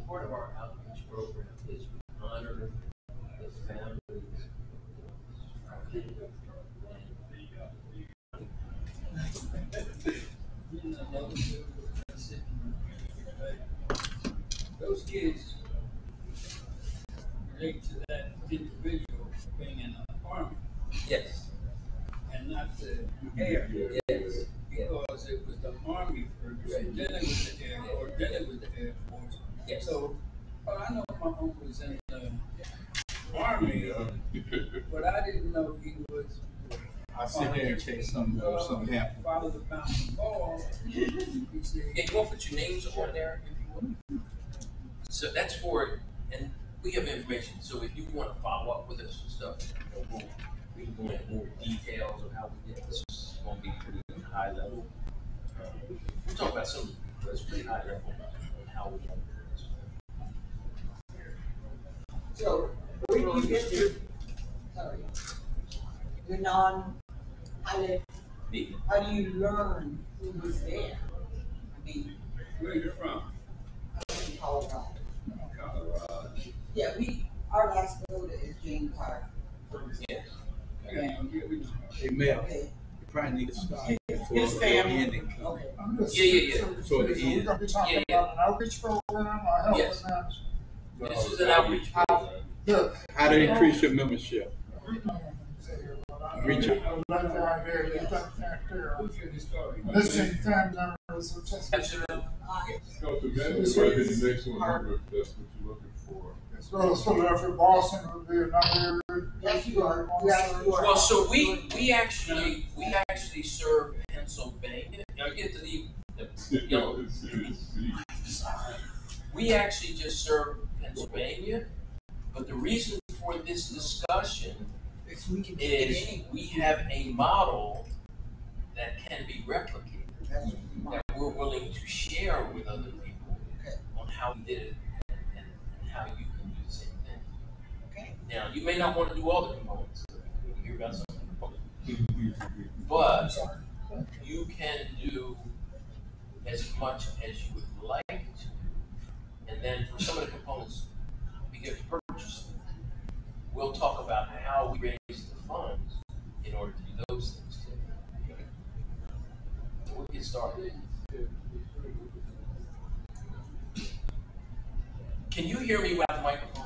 part of our outreach program is we honor the families. Those kids relate to that individual being in the army. Yes. And not the air. Yes. Because it was the army first, and then it was the air force, then it was the air force. Yes. So, I know my uncle was in the army, but I didn't know he was. I sit here in case something happens. Follow the bounce ball. Yeah, you want to put your names on there if you will. So that's for it, and we have information. So if you want to follow up with us and stuff, we can go into more details of how we did this. It's going to be pretty high level. We'll talk about some, but it's pretty high level on how we did this. So, where do you get your non-pilot? How do you learn who was there? I mean, Where are you from? Colorado. Colorado. Yeah, our last builder is Jane Carter. Yes. Hey, Mel, Okay. you probably need to start before His the family. ending. Okay. Yeah. So the We're end. going to be talking Yeah. about an outreach program or health Yes. events. This is an outreach program. Look, How to increase your membership? Reach out. I love the idea. You got that there. Who's your story? Listening family members of Tuskegee. Absolutely. So the manager might be the next one over if that's what you're looking for. As well as Philadelphia, Boston would be another area. Yes, you are. Yes, you are. Well, so we actually serve Pennsylvania. Now get to the yellow. We actually just serve Pennsylvania, but the reason for this discussion is we have a model that can be replicated, that we're willing to share with other people on how we did it and how you can do the same thing. Okay. Now, you may not want to do all the components. You hear about some components. But you can do as much as you would like to. And then for some of the components, we get purchased. We'll talk about how we raise the funds in order to do those things too. So we'll get started. Can you hear me without the microphone?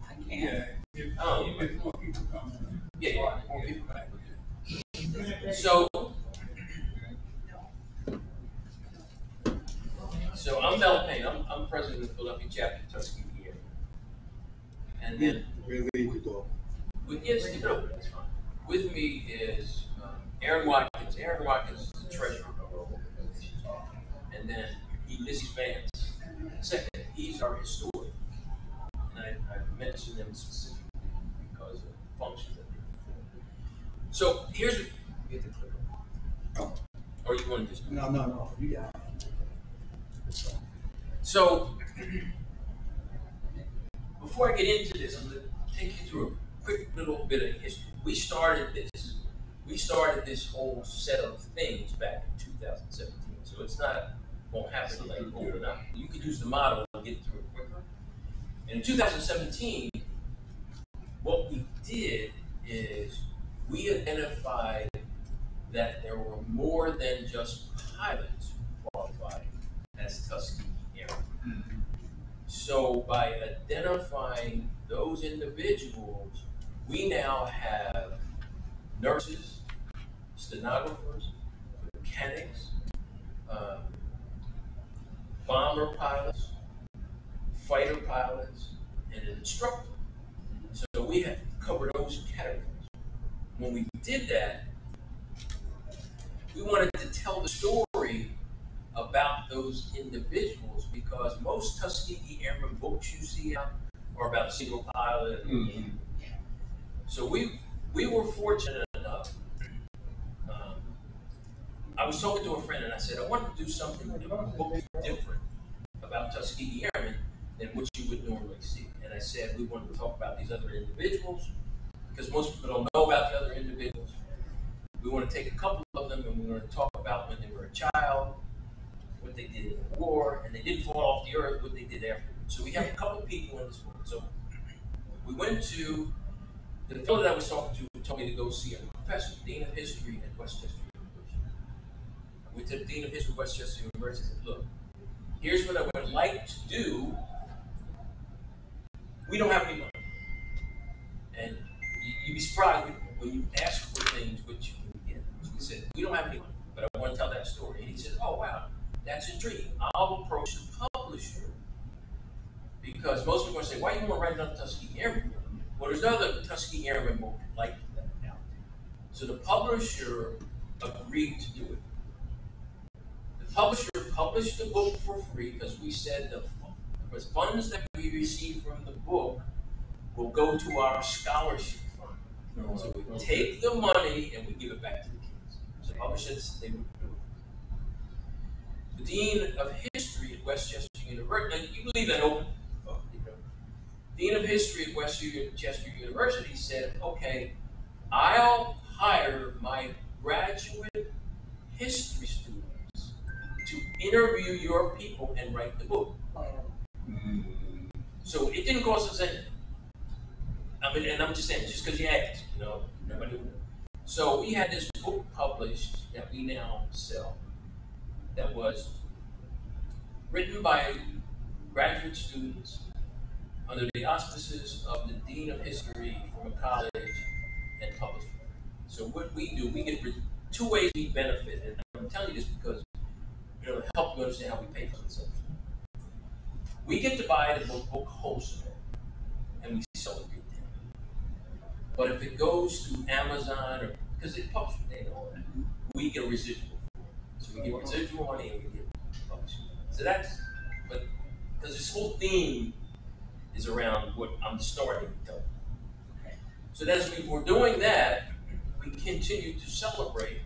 I can't. Yeah. Oh, You get more people coming. yeah, more people back. So I'm Mel Payne. I'm president of the Philadelphia chapter of Tuskegee Airmen. And then Where you go? that's fine. With me is Aaron Watkins. Aaron Watkins is the treasurer of our organization. And then Ulysses Vance. Second, he's our historian. And I mentioned them specifically because of functions that they perform. So here's what you get the clip. Oh. Or you want to just No. You got it. So before I get into this, I'm going to take you through a quick little bit of history. We started this whole set of things back in 2017. So it's not won't happen like overnight. You could use the model and get through it quicker. And in 2017, what we did is we identified that there were more than just pilots who qualified as Tuskegee Airmen. So by identifying those individuals, we now have nurses, stenographers, mechanics, bomber pilots, fighter pilots, and an instructor. So we have covered those categories. When we did that, we wanted to tell the story about those individuals because most Tuskegee Airmen books you see out are about a single pilot. Mm-hmm. So we were fortunate enough. I was talking to a friend and I said, I wanted to do something in a book different about Tuskegee Airmen than what you would normally see. And I said, we wanted to talk about these other individuals because most people don't know about the other individuals. We want to take a couple of them and we want to talk about when they were a child, what they did in the war, and they didn't fall off the earth, what they did afterwards. So we have a couple of people in this book. So we went to, the fellow that I was talking to told me to go see a professor, Dean of History at Westchester University. I went to the Dean of History at Westchester University and said, look, here's what I would like to do. We don't have any money. And you'd be surprised when you ask for things, what you can get. So we said, we don't have any money, but I want to tell that story. And he said, oh, wow, that's intriguing. I'll approach the publisher, because most people are saying, why do you want to write another Tuskegee Airmen book? Well, there's another Tuskegee Airmen book like that out there. So the publisher agreed to do it. The publisher published the book for free because we said the funds that we receive from the book will go to our scholarship fund. So we take the money and we give it back to the kids. So publishers, they would do it. The Dean of History at Westchester University, you can leave that open. Dean of History at Westchester University said, okay, I'll hire my graduate history students to interview your people and write the book. So it didn't cost us anything. I mean, and I'm just saying, just because you asked, nobody would. So we had this book published that we now sell that was written by graduate students under the auspices of the Dean of History from a college and published. So what we do, we get two ways we benefit, and I'm telling you this because it'll help you understand how we pay for it. We get to buy the book wholesale, and we sell it retail. But if it goes to Amazon, or because it published and all that, we get a residual. So we get residual money and we get published. So that's, but because this whole theme is around what I'm starting to tell you. So as we were doing that, we continued to celebrate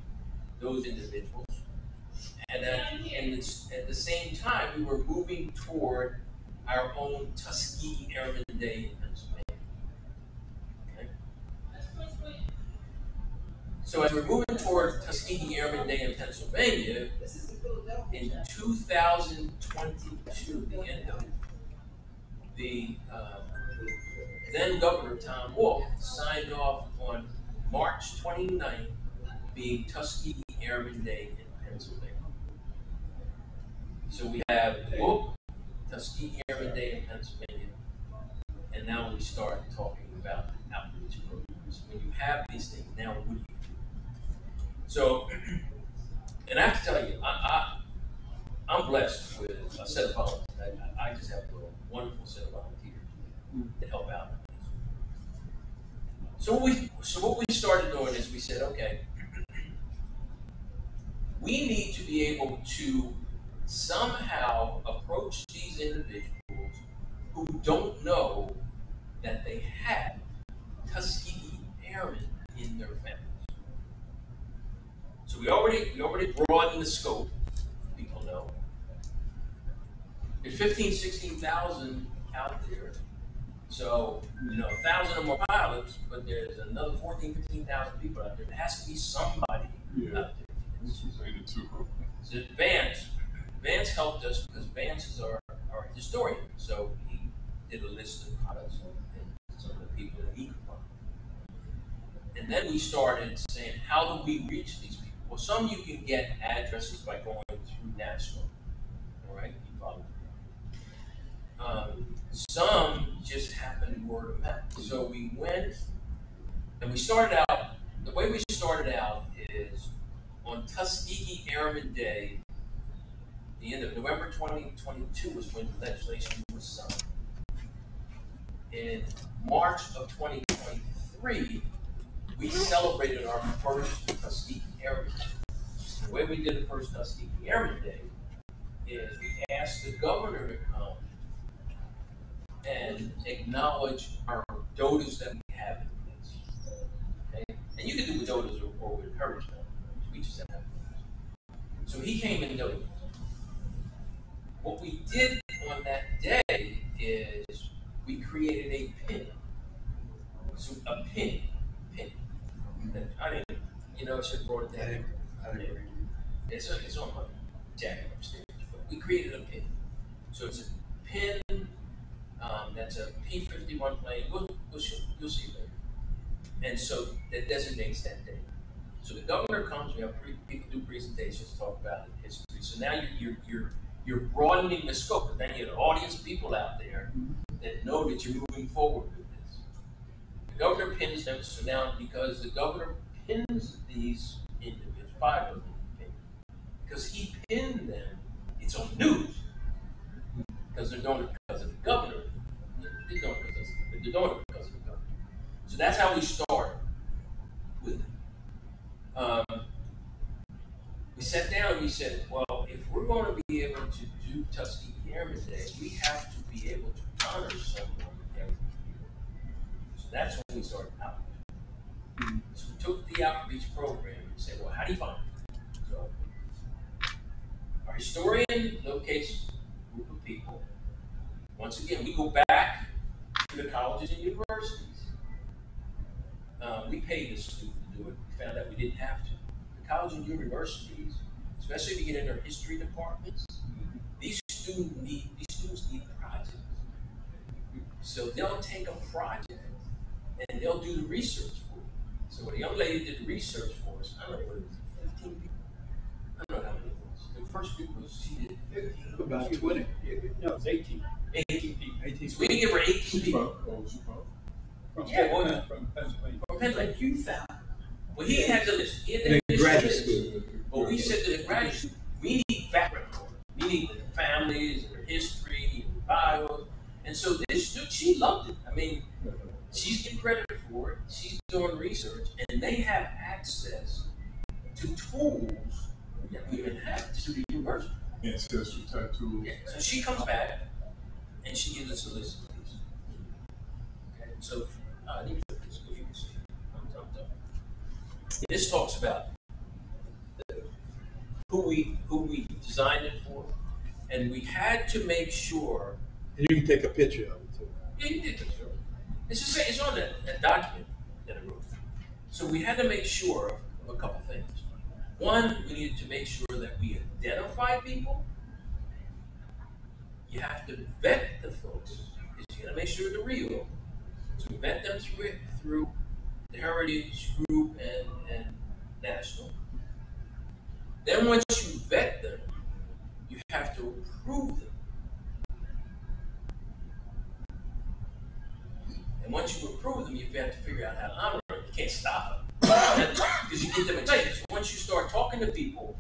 those individuals. And at the same time, we were moving toward our own Tuskegee Airmen Day in Pennsylvania. Okay? So as we're moving toward Tuskegee Airmen Day in Pennsylvania, in 2022, the end of it, the then Governor Tom Wolf signed off on March 29th being Tuskegee Airmen Day in Pennsylvania. So we have the book, Tuskegee Airmen Day in Pennsylvania, and now we start talking about outreach programs. When you have these things, now what do you do? So, and I have to tell you, I'm blessed with a set of volunteers. I just have a wonderful set of volunteers to help out. So what we started doing is we said, okay, we need to be able to somehow approach these individuals who don't know that they have Tuskegee Airmen in their families. So we already broadened the scope. People know. There's 16,000 out there. So, 1,000 of them are pilots, but there's another 15,000 people out there. There has to be somebody out there. So Vance helped us because Vance is our historian. So he did a list of pilots and some of the people that he could find. And then we started saying, how do we reach these people? Well, some you can get addresses by going through national. All right, you follow me. Some just happened word of mouth. So we went and we started out, the way we started out is on Tuskegee Airmen Day, the end of November 2022 was when the legislation was signed. In March of 2023, we celebrated our first Tuskegee Airmen Day. The way we did the first Tuskegee Airmen Day is we asked the governor to come and acknowledge our dotas that we have in place. Okay? And you can do with dotas or with encouragement. We just have dotas. So he came and doted. What we did on that day is we created a pin. So a pin. I didn't, I should have brought it down. It's on my jacket upstairs. P-51 plane. You'll see later. And so that designates that day. So the governor comes. We have people do presentations, talk about the history. So now you're broadening the scope. And then you have an audience of people out there that know that you're moving forward with this. The governor pins them. So now, because the governor pins these individuals, 5 of them, because he pinned them, it's on news. Because they're doing it because of the governor. They're doing it because of the governor. So that's how we started with it. We sat down and we said, well, if we're going to be able to do Tuskegee Airmen Day, we have to be able to honor someone every year. So that's when we started outreach. So we took the outreach program and said, well, how do you find it? So our historian locates a group of people. Once again, we go back to the colleges and universities. We paid the student to do it. We found out we didn't have to. The colleges and universities, especially if you get in their history departments, these students need projects. So they'll take a project and they'll do the research for it. So a young lady did the research for us. I don't know what it was, 15 people. I don't know how many it was. The first group was she did 15. About 20. No, it's 18. 18 people. 18. So we didn't give her 18 people. Yeah, well, From Pennsylvania. from Pennsylvania. But you found. Well, he had the list. He had In the graduate list. school. But we said to the graduate student, we need background. We need their families, their history, their bios. And so this student, she loved it. I mean, she's getting credit for it. She's doing research, and they have access to tools that we didn't have to the university. Ancestry type tools. Yeah. So she comes back, and she gives us a list of these. Okay. So, these are this. If you can see. I'm done. This talks about who we designed it for, and we had to make sure. And you can take a picture of it too. Yeah, you did. Sure. It's on that document that I wrote. So we had to make sure of a couple things. One, we needed to make sure that we identify people. You have to vet the folks, because you got to make sure they're real. So we vet them through the Heritage Group and National. Then once you vet them, you have to approve them. And once you approve them, you have to figure out how to honor them. You can't stop them. Because you get them excited. So once you start talking to people,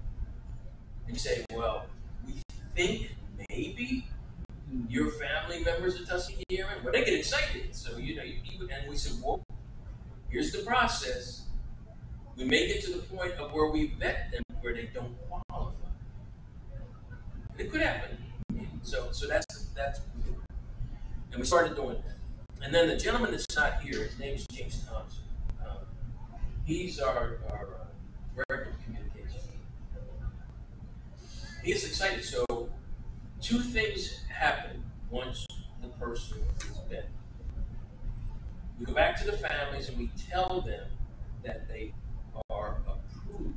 and you say, well, we think maybe your family members of Tuskegee Airmen, well, they get excited. So, and we said, well, here's the process. We make it to the point of where we vet them where they don't qualify. And it could happen. So that's and we started doing that. And then the gentleman that's not here, his name is James Thompson. He's our director of communication. He is excited. So 2 things happen once the person is vetted. We go back to the families and we tell them that they are approved.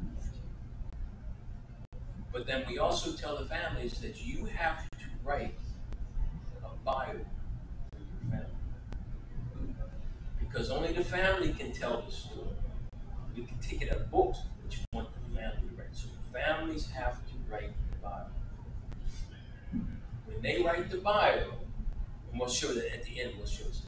But then we also tell the families that you have to write a bio for your family. Because only the family can tell the story. We can take it out of books, but you want the family to write. So families have to write the bio. When they write the bio, and we'll show that at the end, we'll show this.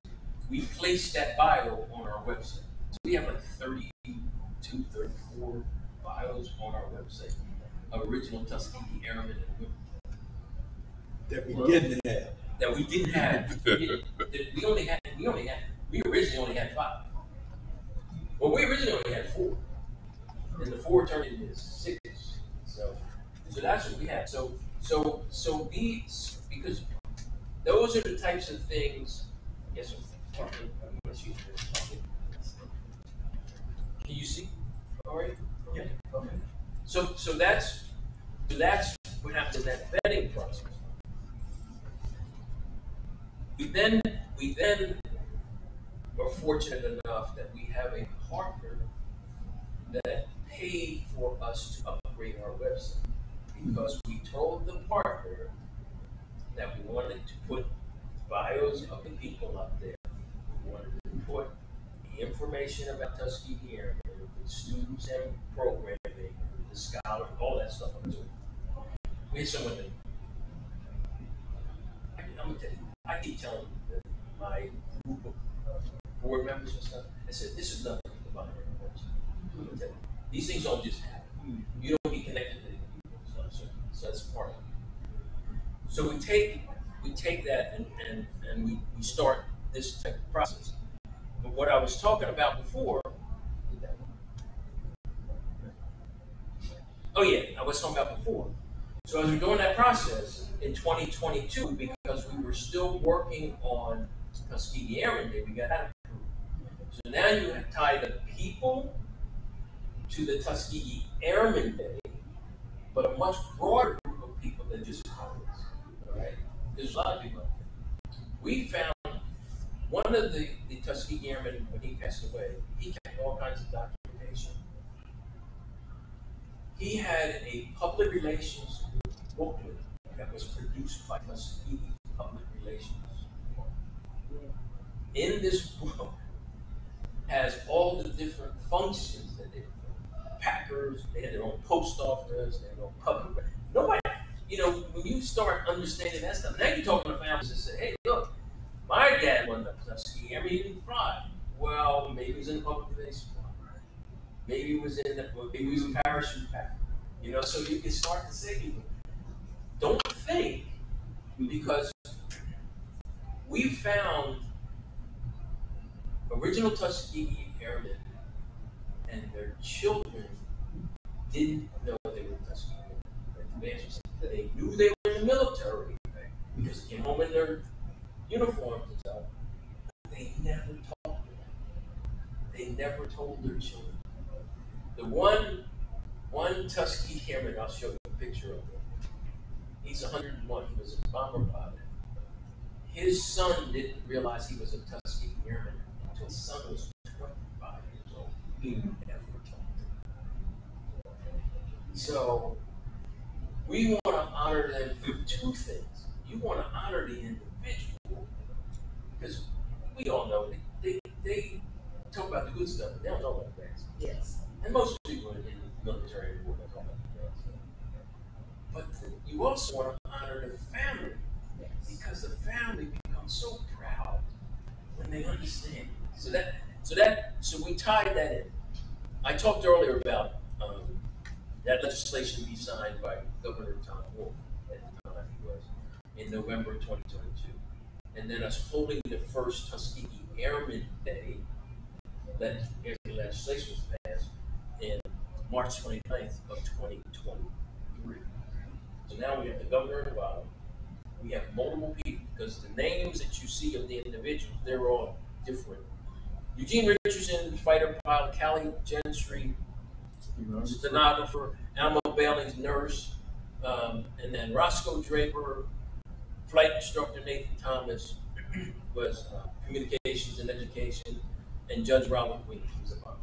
We place that bio on our website. So we have like 32, 34 bios on our website of original Tuskegee Airmen and women. That we didn't have. That we didn't have. We originally only had 5. Well, we originally only had 4. And the 4 turned into 6. So that's what we had. So these, because those are the types of things. Yes, sir. Can you see? All right. Yeah. Okay. So that's what happened in that vetting process. We then are fortunate enough that we have a partner that paid for us to upgrade our website, because we told the partner that we wanted to put bios of the people up there who wanted to put the information about Tuskegee Airmen, the students and programming, the scholars, all that stuff. We had someone that I'm gonna tell you, I keep telling my group of board members and stuff, I said, this is nothing to divine intervention. These things don't just happen. You don't get connected to people. So that's part of it. So we take that and we start this type of process. But what I was talking about before, oh yeah, I was talking about before. So as we're doing that process in 2022, because we were still working on Tuskegee Airmen Day, we got out of approved. So now you have tied the people to the Tuskegee Airmen Day, but a much broader group of people than just pilots. All right? There's a lot of people out there. We found one of the Tuskegee Airmen, when he passed away, he kept all kinds of documentation. He had a public relations booklet that was produced by Tuskegee Public Relations. In this book has all the different functions that they were. Packers, they had their own post office, they had their own public. Nobody, when you start understanding that stuff, now you're talking to families and say, hey, look, my dad wasn't a Tuskegee Airman, he didn't fly. Well, maybe he was in the public relations department. Maybe he was a parachute packer. So you can start to say people, don't think, because we found original Tuskegee Airmen and their children didn't know they were Tuskegee Airmen. They knew they were in the military because they came home in their uniforms and stuff. They never talked to them. They never told their children. The one Tuskegee Airman, I'll show you a picture of him. He's 101. He was a bomber pilot. His son didn't realize he was a Tuskegee Airman until his son was 25 years old. He never talked to him. So we want to honor them through two things. You want to honor the individual because we all know they talk about the good stuff, but they don't know about the bad stuff. Yes. And most people in the military don't talk about the bad stuff. But you also want to honor the family because the family becomes so proud when they understand. So we tied that in. I talked earlier about that legislation be signed by Governor Tom Wolf at the time he was in November 2022, and then us holding the first Tuskegee Airmen Day. That legislation was passed in March 29th of 2023. So now we have the governor involved. We have multiple people because the names that you see of the individuals, they're all different. Eugene Richardson, fighter pilot, Callie Gentry, stenographer, Alma Bailey's nurse, and then Roscoe Draper, flight instructor Nathan Thomas was communications and education, and Judge Robert Williams was a pilot.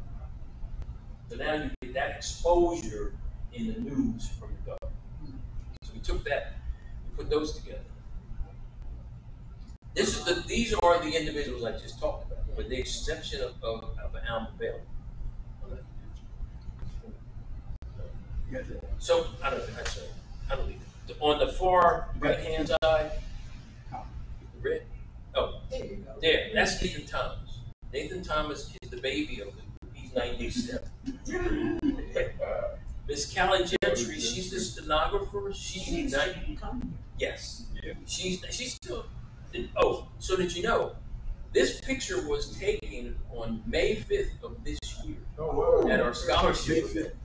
So now you get that exposure in the news from the government. So we took that, we put those together. These are the individuals I just talked about, with the exception of Alma Bailey. So I don't need it. On the far right hand side, red. Oh, there. That's Nathan Thomas. Nathan Thomas is the baby of the group. He's 97. Miss Callie Gentry, she's the stenographer. She's 90. Yes. Yeah. She's still. Oh, so did you know? This picture was taken on May 5th of this year at our scholarship.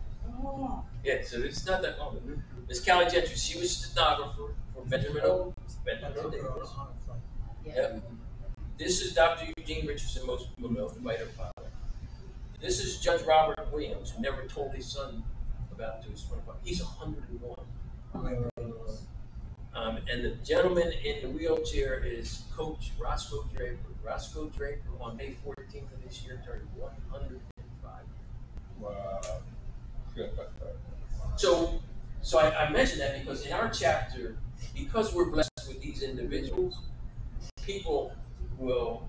Oh. Yeah, so it's not that long. Miss Callie Gentry, she was stenographer for Benjamin Davis. Yep. This is Dr. Eugene Richardson, most people know, fighter pilot. This is Judge Robert Williams, who never told his son about his 25. He's 101. And the gentleman in the wheelchair is Coach Roscoe Draper. Roscoe Draper on May 14th of this year turned 105. Wow. So I mentioned that because in our chapter, because we're blessed with these individuals, people will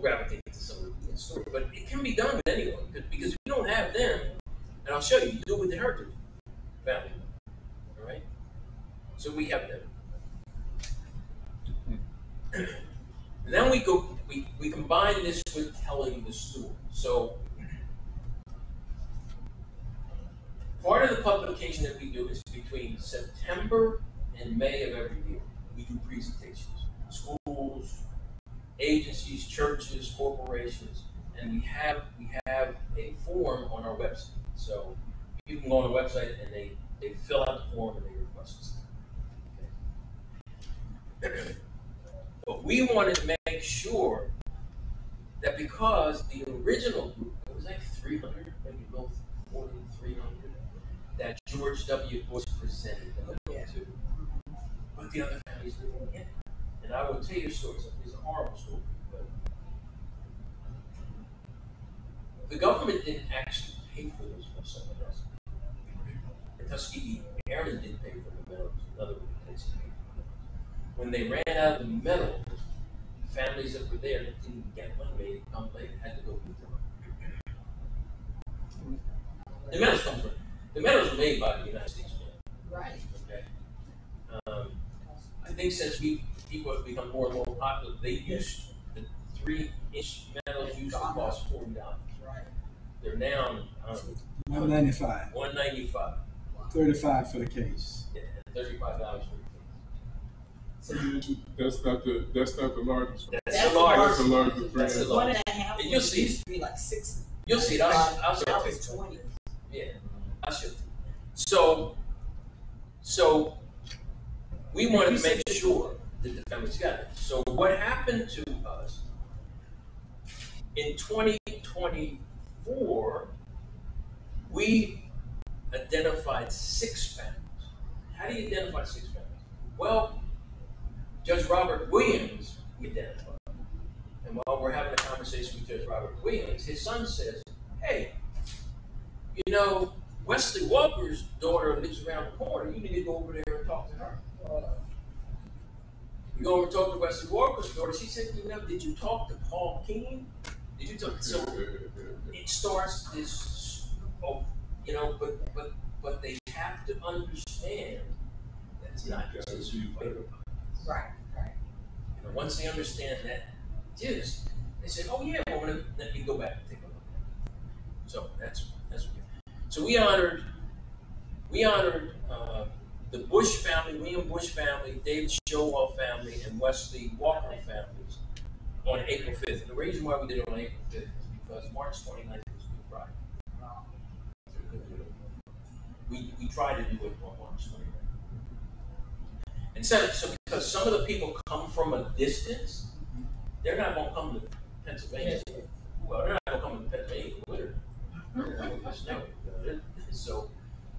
gravitate to some of the story. But it can be done with anyone because if you don't have them, and I'll show you, you do it with the Heritage family. All right? So we have them. And then we combine this with telling the story. So part of the publication that we do is between September and May of every year. We do presentations. Schools, agencies, churches, corporations, and we have a form on our website. So you can go on the website and they fill out the form and they request stuff. Okay. But we wanted to make sure that because the original group, it was like 300, maybe both more than 300, that George W. Bush presented them to, but the other families didn't get it. And I will tell you a story. It's a horrible story, but the government didn't actually pay for those for someone else. The Tuskegee Airmen didn't pay for the medals. Another organization paid for the medals. When they ran out of the medals, families that were there that didn't get one made come later had to go get them. The medals were made by the United States. Right. Okay. I think since people have become more and more popular, they used the 3-inch medals used to cost $40. Right. They're now $195. $195. $35 for the case. Yeah, $35 for the case. That's not the largest one. That's the largest. That's the largest brand. That's the largest. 1.5. And you'll see. Used to be like 6. You'll see it. I'll show Now you. it's 20. Yeah, I'll show you. So we wanted to make sure that the families got it. So what happened to us in 2024? We identified 6 families. How do you identify 6 families? Well, Judge Robert Williams identified. And while we're having a conversation with Judge Robert Williams, his son says, hey, you know, Wesley Walker's daughter lives around the corner. You need to go over there and talk to her. You go over and talk to Wesley Walker's daughter. She said, you know, did you talk to Paul King? Did you talk? So it starts this, you know, but they have to understand that it's not just you. Right. You know, once they understand that it is, they say, oh yeah, well, let me go back and take a look at it. So that's what so we honored the Bush family, William Bush family, David Showell family, and Wesley Walker families on April 5th. And the reason why we did it on April 5th is because March 29th was Good Friday. We try to do it on March 29th. And so because some of the people come from a distance, they're not going to come to Pennsylvania. Well, they're not going to come to Pennsylvania in winter.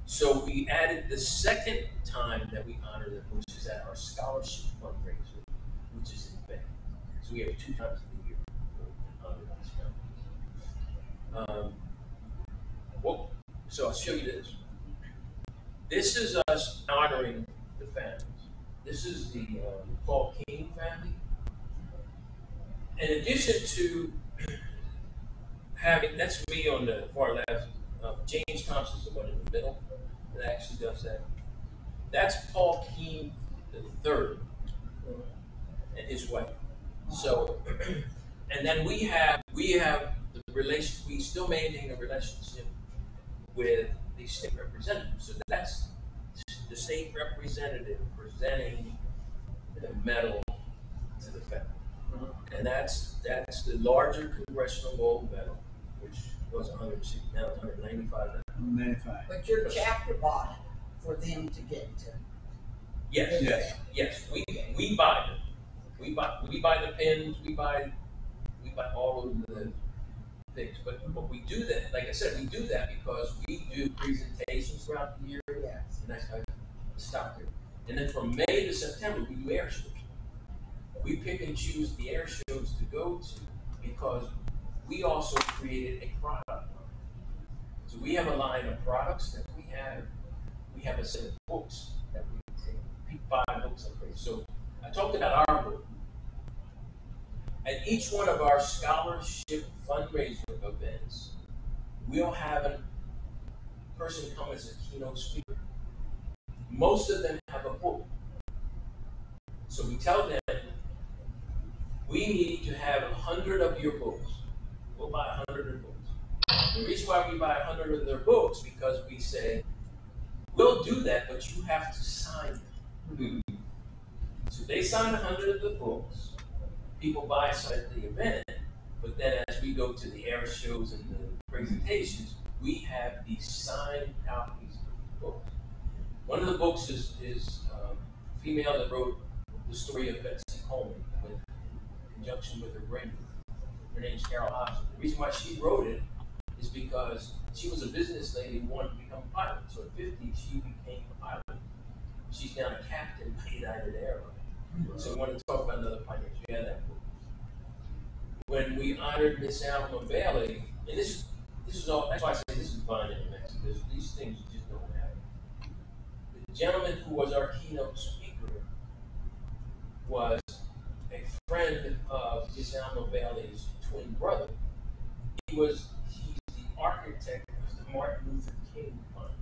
So we added the second time that we honor them, which is at our scholarship fundraiser, which is in May. So we have 2 times a year to honor these families. So I'll show you this. This is us honoring the families. This is the Paul King family. In addition to having, that's me on the far left. James Thompson's the one in the middle that actually does that. That's Paul King III and his wife. So, and then we have the relation. We still maintain a relationship with the state representative. So that's the state representative presenting the medal to the family. And that's the larger congressional gold medal, which was $160, now it's $195. $95. But your chapter bought it for them to get to. Yes. We buy them. We buy the pins. We buy all of the things. But we do that. Like I said, we do that because we do presentations throughout the year. Yes. And that's how I stop there. And then from May to September, we do air shows. We pick and choose the air shows to go to because we also created a product line. So we have a line of products that we have. We have a set of books that we take. People buy books and things. So I talked about our book. At each one of our scholarship fundraising events, we'll have a person come as a keynote speaker. Most of them have a book. So we tell them, we need to have 100 of your books. We'll buy 100 of books. The reason why we buy 100 of their books, because we say, we'll do that, but you have to sign them. So they sign 100 of the books. People buy some at the event, but then as we go to the air shows and the presentations, we have these signed copies of the books. One of the books is a female that wrote the story of Betsy Coleman in conjunction with her grandmother. Her name's Carol Hobson. The reason why she wrote it is because she was a business lady who wanted to become a pilot. So at 50, she became a pilot. She's now a captain at United Airlines. So we want to talk about another pilot. She had that book. When we honored Miss Alma Bailey, and this is all, that's why I say this is divine intervention, because these things just don't happen. The gentleman who was our keynote speaker was a friend of Miss Alma Bailey's twin brother. He's the architect of the Martin Luther King Fund.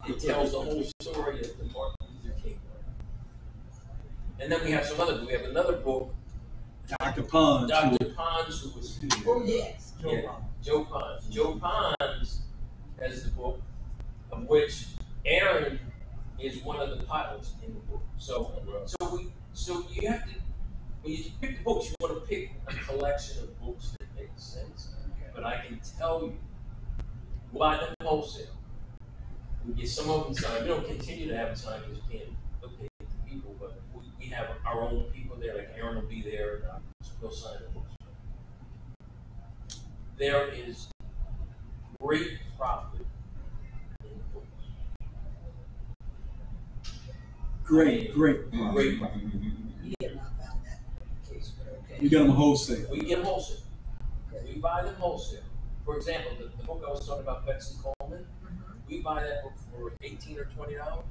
It tells the whole story of the Martin Luther King Fund. And then we have another book. Dr. Pons. Dr. Pons, who was here. Oh, yes. Joe Pons. Joe Pons has the book, of which Aaron is one of the pilots in the book. So you have to, when you pick the books, you want to pick a collection of books that make sense. But I can tell you, we'll buy them wholesale. We get some of them signed. We don't continue to have them signed because you can't locate the people, but we have our own people there. Like Aaron will be there, and we'll sign the books. There is great profit in the books. Great profit. You have not found that case, but okay. You get them wholesale. We get them wholesale. We buy them wholesale. For example, the book I was talking about, Betsy Coleman, we buy that book for $18 or $20.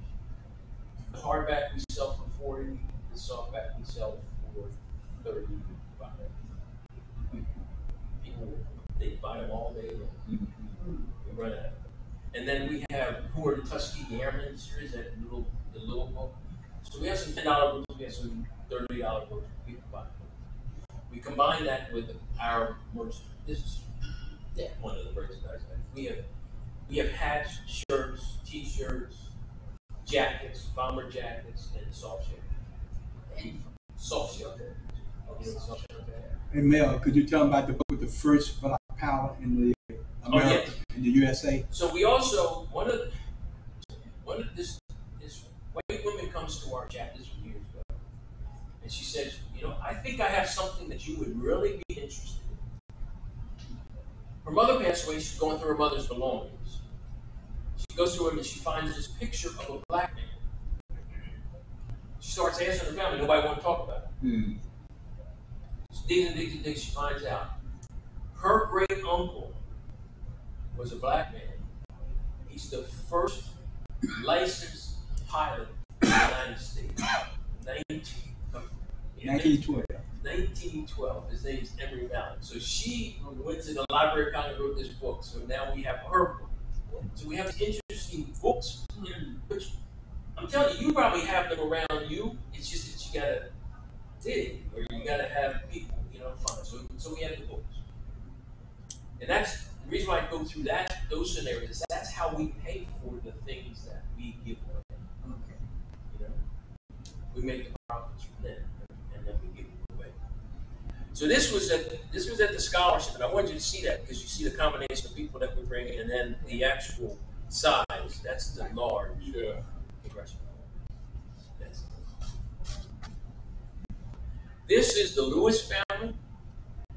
The hardback we sell for $40. The softback we sell for $35. People, they buy them all day long. We run out of them. And then we have who are the Tuskegee Airmen series, the little book. So we have some $10 books, we have some $30 books. We buy. We combine that with our merch. This is one of the merchandise. We have hats, shirts, T-shirts, jackets, bomber jackets, and soft shell. Soft shell. Hey Mel, could you tell them about the book with the first black pilot in the America, in the USA? So we also one of this white woman comes to our chat this years ago, and she says, I think I have something that you would really be interested in. Her mother passed away. She's going through her mother's belongings. She goes through them and she finds this picture of a black man. She starts asking her family. Nobody want to talk about it. She digs, she finds out her great uncle was a black man. He's the first licensed pilot in the United States. 1912. 1912. His name is Emory Valley. So she went to the Library of Congress and wrote this book. So now we have her book. So we have interesting books, which I'm telling you, you probably have them around you. It's just that you gotta dig, or you gotta have people, find. So we have the books, and that's the reason why I go through those scenarios. That's how we pay for the things that we give away. We make the profits from them, and then we give them away. So this was at the scholarship, and I wanted you to see that because you see the combination of people that we bring, and then the actual size. That's the large. Yeah. This is the Lewis family.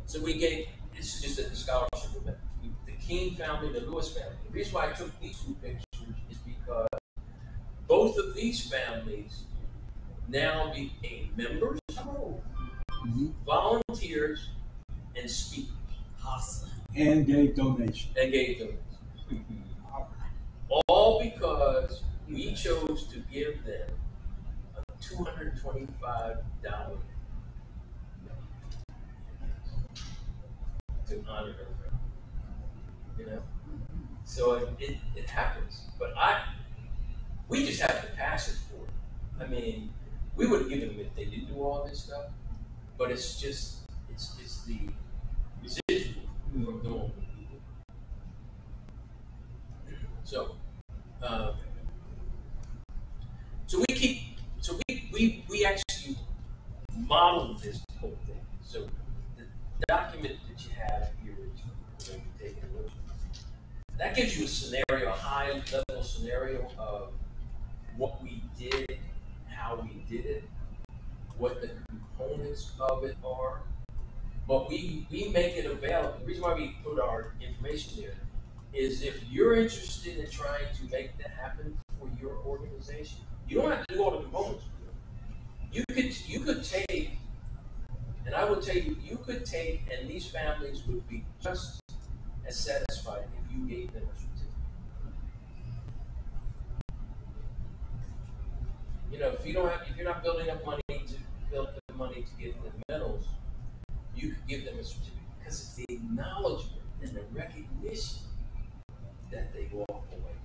So this is just at the scholarship event. The King family, the Lewis family. The reason why I took these two pictures is because both of these families now became members, volunteers, and speakers. Awesome. And gave donations. All because we chose to give them a $225. to honor her family. You know, so it happens. But we just have to pass it forward. I mean, we would have given them if they didn't do all this stuff, but it's just it's the residual from doing what we do. So, we actually modeled this whole thing. So the document that you have here is going to be taken with you. That gives you a scenario, a high level scenario of what we did, how we did it, what the components of it are. But we make it available. The reason why we put our information there is if you're interested in trying to make that happen for your organization, you don't have to do all the components. You could take, and I would tell you, you could take, and these families would be just as satisfied if you gave them a certificate. You know, if you're not building up money to give them medals, you could give them a certificate because it's the acknowledgement and the recognition that they walk away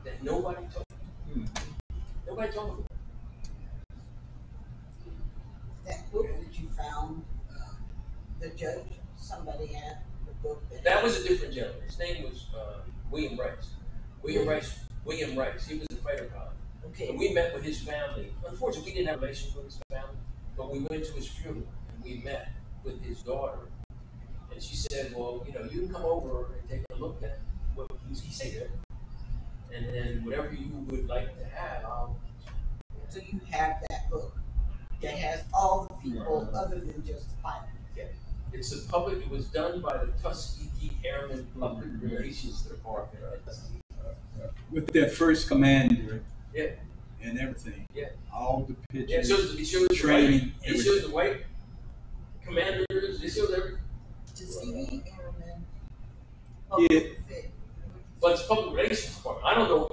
that nobody told them. Nobody told them. That book that you found, the judge, somebody had the book. That was a different gentleman. His name was William Rice. William Rice. He was a fighter pilot. Okay. And we met with his family. Unfortunately, we didn't have a relationship with his family, but we went to his funeral and we met with his daughter. And she said, "Well, you know, you can come over and take a look at what he said, and then whatever you would like to have, I'll." So you have that book that has all the people other than just the pilot. Yeah. It's a public. It was done by the Tuskegee Airmen Public Relations Department. With their first commander. Yeah. And everything. Yeah. All the pictures. Yeah, it shows training. It shows the white commanders. It shows everything. Tuskegee Airmen. Yeah. But it's public relations department. I don't know.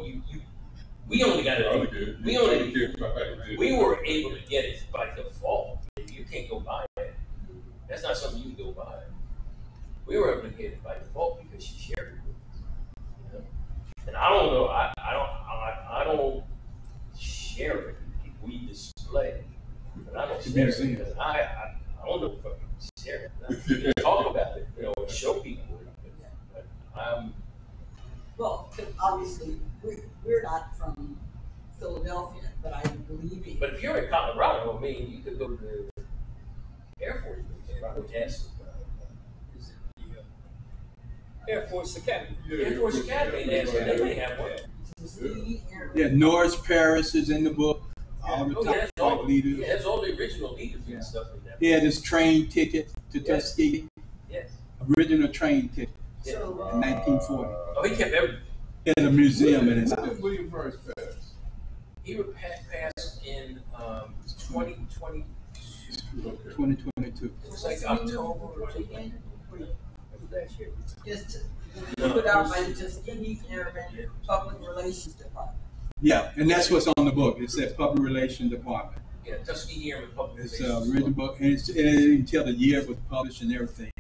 We only got it. We were able to get it by default. You can't go buy it. That's not something you can go buy. We were able to get it by default because she shared it with us. You know? And I don't know. I don't share it. We display it, but I don't share it because I don't know if I can share it. We can talk about it, you know, and show people. But well, obviously we're not from Philadelphia, but I believe it. But if you're in Colorado, I mean, you could go to the Air Force Base, probably ask. Is it the Air Force Academy? Air Force Academy, they may have one. Yeah, Norris Paris is in the book. All the top leaders. Yeah, has all the original leaders and stuff in that. He had his train ticket to Tuskegee. Yes. Original train ticket. Yeah. In 1940. Oh, he kept everything. He had a museum in his When house. did William Rice pass? He would pass in 2022. 2022. It was like October or something. Just put out by the Tuskegee Airmen Public Relations Department. Yeah, and that's what's on the book. It says Public Relations Department. Yeah, Tuskegee Airmen Public It's Relations. a written book, and it didn't tell the year it was published and everything.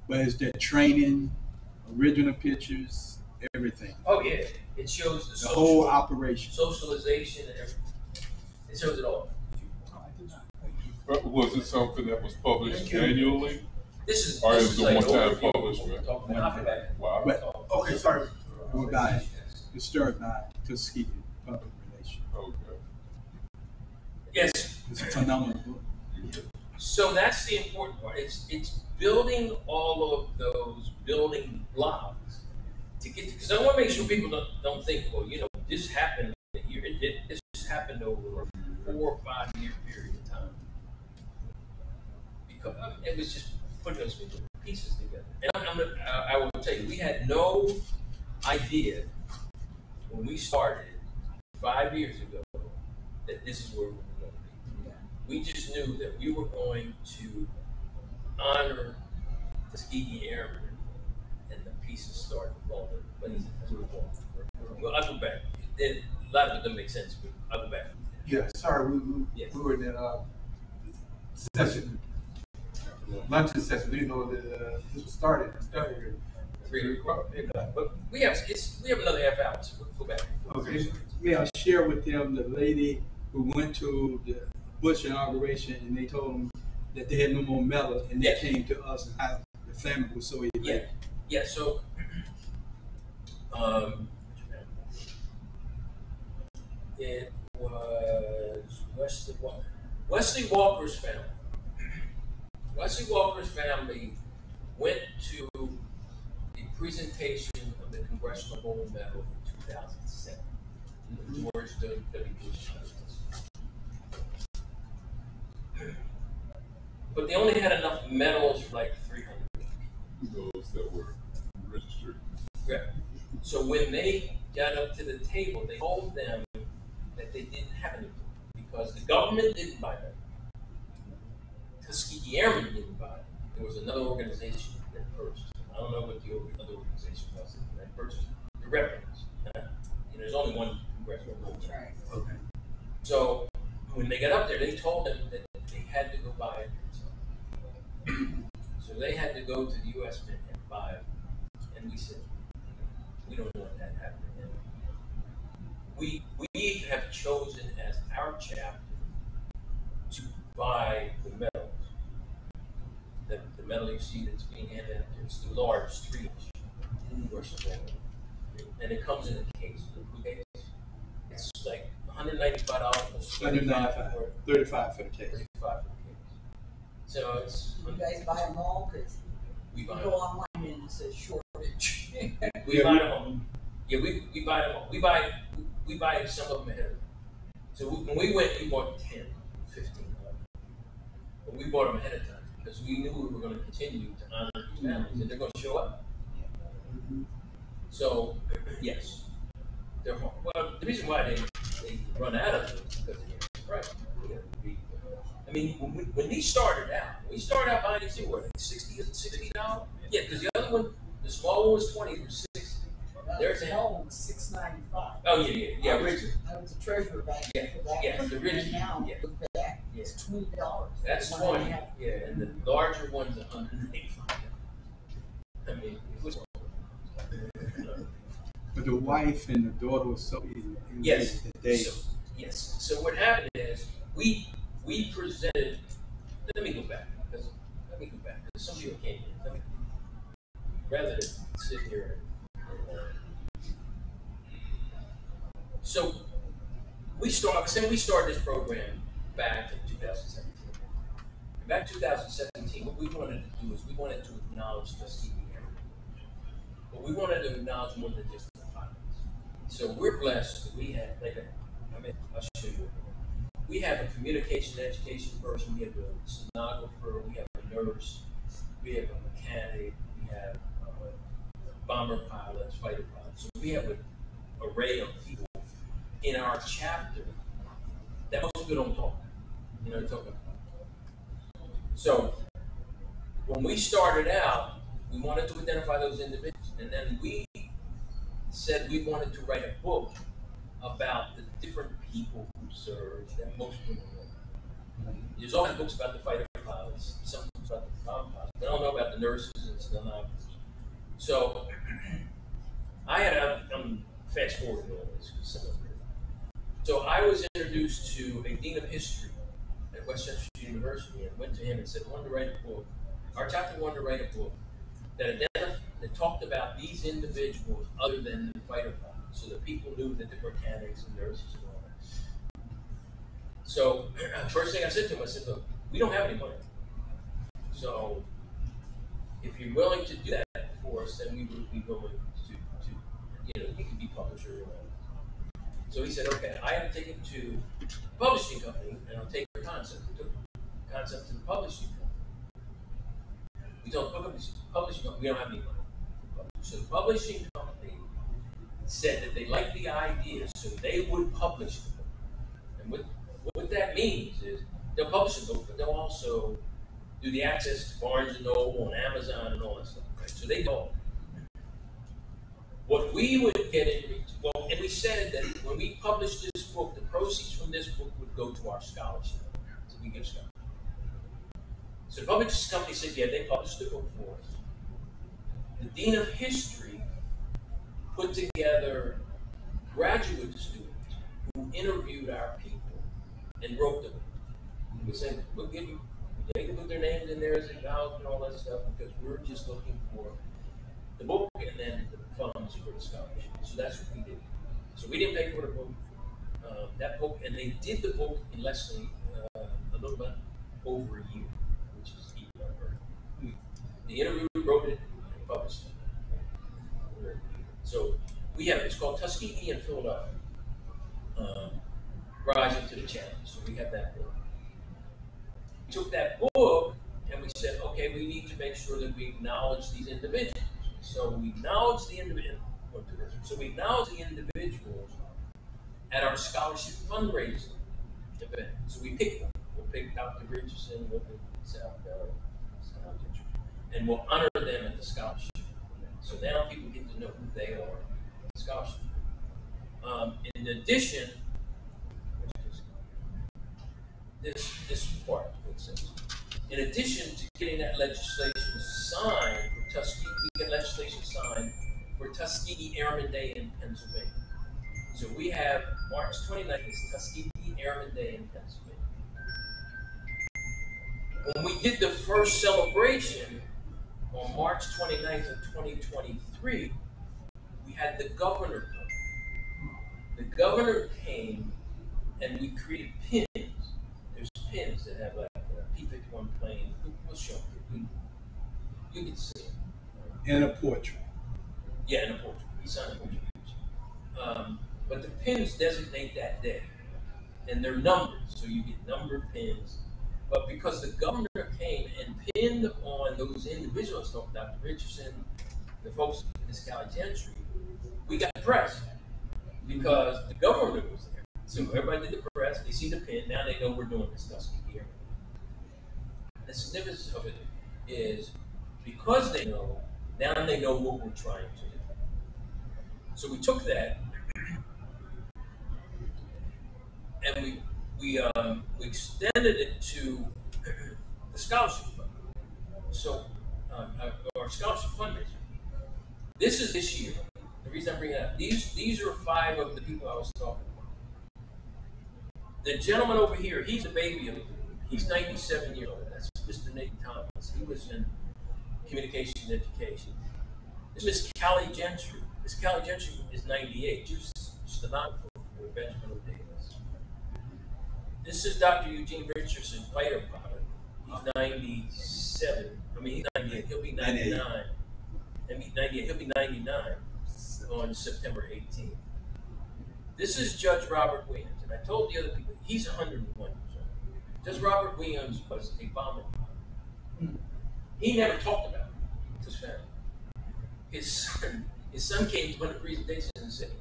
But it's their training, original pictures, everything. Oh yeah, it shows the whole operation. socialization and everything. It shows it all. Was it something that was published annually? This Or is is it like a one-time overview. publishment? Wow. But Okay, sorry. by it's started by Tuskegee Public Relations. Okay. Yes. It's a phenomenal book. So that's the important part. It's building all of those building blocks to get to, because I want to make sure people don't think, well, you know, this happened here. This happened over a 4 or 5 year period of time. Because it was just putting those pieces together. And I will tell you, we had no idea when we started 5 years ago that this is where we were going to be. We just knew that we were going to honor the Tuskegee Airmen, and the pieces started falling into place as we were going. Well, I'll go back. A lot of it doesn't make sense, but I'll go back. Yeah, sorry, we were in that session. luncheon session. We didn't know that this was started. It started here. 3 o'clock. But we have another half hour, so we'll go back. Okay. May I share with them the lady who went to the Bush inauguration and they told them that they had no more medal and they came to us and how the family was so elated. Yeah. So, it was Wesley Walker's family. Wesley Walker's family went to the presentation of the Congressional Gold Medal in 2007. George W. Bush. But they only had enough medals for like 300. Those that were registered. Yeah. So when they got up to the table, they told them that they didn't have any because the government didn't buy them. Tuskegee Airmen didn't buy them. There was another organization that purchased them. I don't know what the other organization was that purchased the revenues. There's only one congressional gold. Right. Okay. So when they got up there, they told them that they had to go buy it themselves. So they had to go to the U.S. Mint and buy it. And we said, we don't want that happening. We have chosen as our chapter to buy the medals. The medal you see that's being handed out there, it's the large 3-inch universal medal. And it comes in a case. It's like $195 for $195. $35 for the case. $35 for the case. So it's. You guys buy them all? Because we you buy go them. online and it says shortage. We buy them all. Yeah, we buy them all. We buy some of them ahead of time. So when we went, we bought 10, 15 of them. But we bought them ahead of time because we knew we were going to continue to honor these families and they're going to show up. So, yes. They're home. Well, the reason why they run out of it is because of the price. I mean, when we started out buying these, what, $60? Yeah, because the other one, the small one was 20, it was 60. There's a home $6.95. Oh yeah. Original. I was a treasurer back Yeah, for that. yeah, the original. And now Yeah. back, Yeah. it's $20. That's for 20. 1.5. Yeah, and the larger one's $185. I mean, it was. But the wife and the daughter was so Yes. that day. So what happened is we presented. Let me go back. Because some people came in. Rather than sit here. So we started this program back in 2017. Back in 2017, what we wanted to do is we wanted to acknowledge Tuskegee Airmen. But we wanted to acknowledge more than just the pilots. So we're blessed that we have, I'll show you. We have a communication education person, we have a stenographer, we have a nurse, we have a mechanic, we have bomber pilots, fighter pilots. So we have an array of people in our chapter that most people don't talk. Talking about. So when we started out, we wanted to identify those individuals, and then we said we wanted to write a book about the different people who served that most people know. There's all kinds of books about the fighter pilots, some books about the bomber pilots, but I don't know about the nurses and stenographers. So I'm fast forwarding all this because some of it. So I was introduced to a dean of history at Westchester University and went to him and said, I wanted to write a book. Our chapter wanted to write a book that talked about these individuals other than the fighter pilots, so that people knew that the mechanics and nurses and all that. So first thing I said to him, I said, look, we don't have any money. So if you're willing to do that for us, then we would be willing to you can be publisher or whatever. So he said, okay, I have to take it to the publishing company and I'll take your concept. We took the concept to the publishing company. We told the publishing company, we don't have any money. So the publishing company said that they liked the idea, so they would publish the book. And what that means is they'll publish the book, but they'll also do the access to Barnes & Noble and Amazon and all that stuff. Right? So they don't. What we would get and we said that when we published this book, the proceeds from this book would go to our scholarship. So we give scholarship. So the publishing company said, yeah, they published the book for us. The Dean of History put together graduate students who interviewed our people and wrote the book. We said, we'll give you, they can put their names in there as acknowledgement and all that stuff because we're just looking for the book and then the funds for the scholarship. So that's what we did. So we didn't pay for the book, that book, and they did the book in less than a little bit over a year, which is even unheard. The interviewer wrote it and published it. So we have, it's called Tuskegee in Philadelphia, Rising to the Challenge. So we have that book. We took that book and we said, okay, we need to make sure that we acknowledge these individuals. So we acknowledge the individuals. So we acknowledge the individuals at our scholarship fundraising event. So we pick them. We'll pick Dr. Richardson, we'll pick South Bell, and we'll honor them at the scholarship. So now people get to know who they are at the scholarship. In addition, this part makes sense. In addition to getting that legislation signed for Tuskegee, we get legislation signed for Tuskegee Airmen Day in Pennsylvania. So we have March 29th is Tuskegee Airmen Day in Pennsylvania. When we did the first celebration on March 29th of 2023, we had the governor come. The governor came and we created pins. There's pins that have like a P-51 plane. We'll show you. You can see it. And a portrait. Yeah, and a portrait. We signed a portrait. But the pins designate that day. And they're numbered, so you get numbered pins. But because the governor came and pinned on those individuals, Dr. Richardson, the folks in this Cali Gentry, we got the press because the governor was there. So everybody did the press, they see the pin, now they know we're doing this Tuskegee here. The significance of it is because they know, now they know what we're trying to do. So we took that and we extended it to the scholarship fund. So our scholarship fundraiser. This is this year. The reason I'm bringing it up, these are 5 of the people I was talking about. The gentleman over here, he's a baby of the group. He's 97 years old. That's Mr. Nathan Thomas. He was in communication and education. This is Miss Callie Gentry. Miss Callie Gentry is 98. She was stenographer for Benjamin O. Davis. This is Dr. Eugene Richardson, fighter pilot. He's 97. I mean, he's 98. He'll be 99. And he's 98. He'll be 99 on September 18th. This is Judge Robert Williams. And I told the other people, he's 101 years old. Judge Robert Williams was a bomber pilot. He never talked about it to his family. His son came to one of the presentations and said,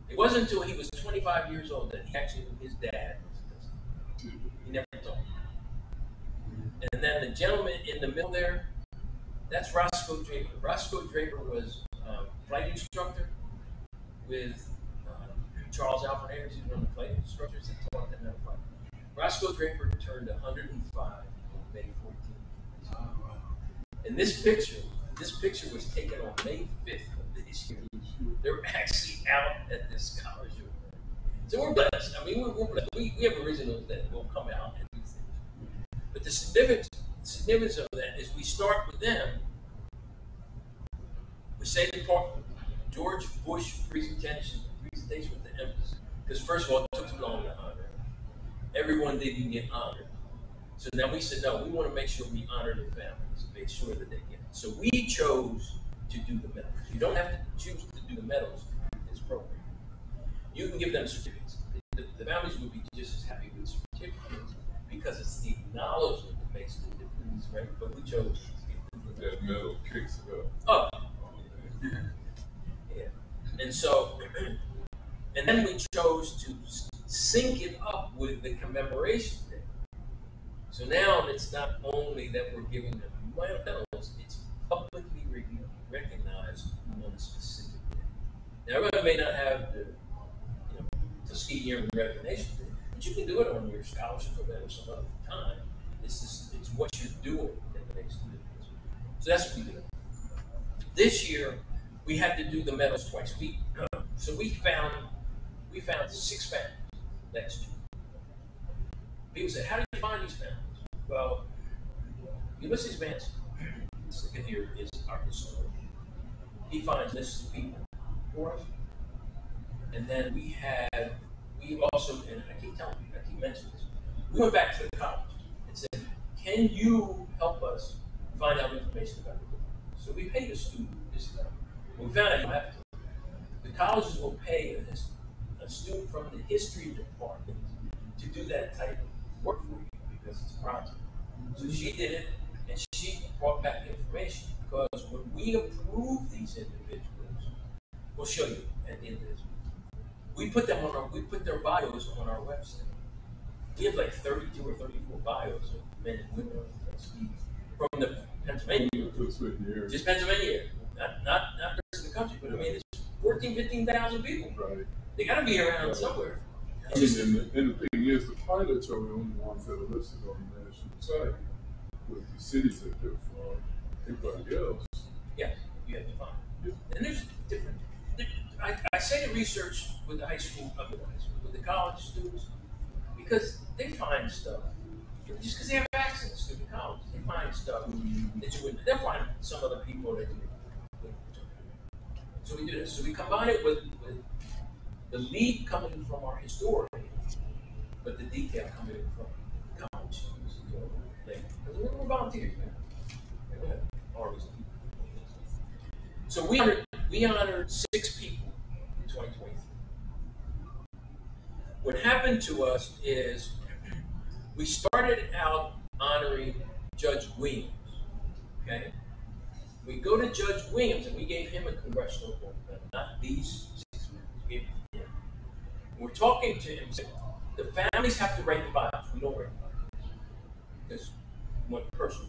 it wasn't until he was 25 years old that he actually knew his dad was. He never told him. And then the gentleman in the middle there, that's Roscoe Draper. Roscoe Draper was a flight instructor with Charles Alfred Ayers. He was one of the flight instructors that taught them how to fly. Roscoe Draper turned 105 on May 14th. And this picture was taken on May 5th of this year. They were actually out at this scholarship. So we're blessed. I mean, we're blessed. We have originals that will come out and do things. But the significance of that is we start with them. We say the part, George Bush presentation with the emphasis. Because first of all, it took too long to honor. Everyone didn't get honored. So now we said, no, we want to make sure we honor their families, make sure that they get it. So we chose to do the medals. You don't have to choose to do the medals in this program. You can give them certificates. The families would be just as happy with certificates because it's the acknowledgement that makes the difference, right? But we chose to give that medal kicks it up. Oh. Yeah. And so, and then we chose to sync it up with the commemoration day. So now it's not only that we're giving them medals, it's publicly recognized on a specific day. Now, everybody may not have the Tuskegee Airmen Recognition Day, but you can do it on your scholarship event or some other time. It's what you're doing that makes the difference. So that's what we do. This year, we had to do the medals twice. So we found 6 families last year. People said, "How do you find these families?" Well, Ulysses Vance, here is our historian. He finds lists of people for us, and then we also, and I keep mentioning this. We went back to the college and said, "Can you help us find out information about it?" So we paid a student this time. We found out you have to. The colleges will pay a student from the history department to do that type of work for you because it's a project. So she did it, and she brought back the information because when we approve these individuals, we'll show you at the end of this. We put their bios on our website. We have like 32 or 34 bios of men and women from the Pennsylvania. Just Pennsylvania, not the rest of the country, but I mean it's 15,000 people. Right. They got to be around somewhere. And the thing is, the pilots are the only ones that are listed on the national site with the cities that they're from. Everybody else. Yeah, you have to find. Yeah. And there's different. I say the research with the high school, with the college students, because they find stuff. Just because they have access to the college, they find stuff that you wouldn't. They'll find some other people that you wouldn't. So we do this. So we combine it with the lead coming from our historian, but the detail coming from the college students. Because we're volunteers, man. We have always people. So we honored 6 people in 2023. What happened to us is we started out honoring Judge Williams. Okay? We go to Judge Williams and we gave him a congressional award, not these 6 men. We gave it to him. We're talking to him saying, the families have to write the bios. We don't write the bios. Because one person.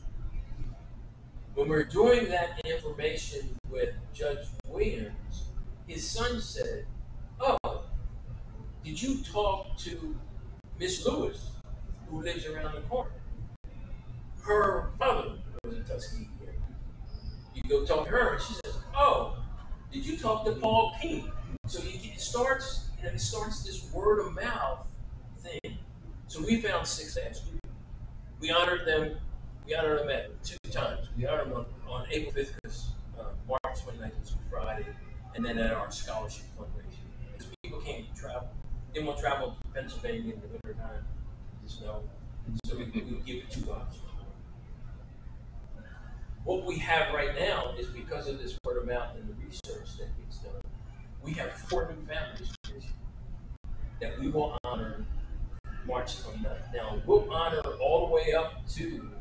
When we're doing that information with Judge Williams, his son said, "Oh, did you talk to Miss Lewis, who lives around the corner? Her father was a Tuskegee Airman." You go talk to her, and she says, "Oh, did you talk to Paul King?" So it starts this word of mouth thing. So we found 6 last year. We honored them. We honored them at 2 times. We honored them on April 5th because March 29th was a Friday, and then at our scholarship fundraiser. Because people can't travel. They won't travel to Pennsylvania in the wintertime, the snow. So we give it 2 options. What we have right now is because of this word of mouth and the research that gets done, we have 4 new families that we will honor March 29th. Now, we'll honor all the way up to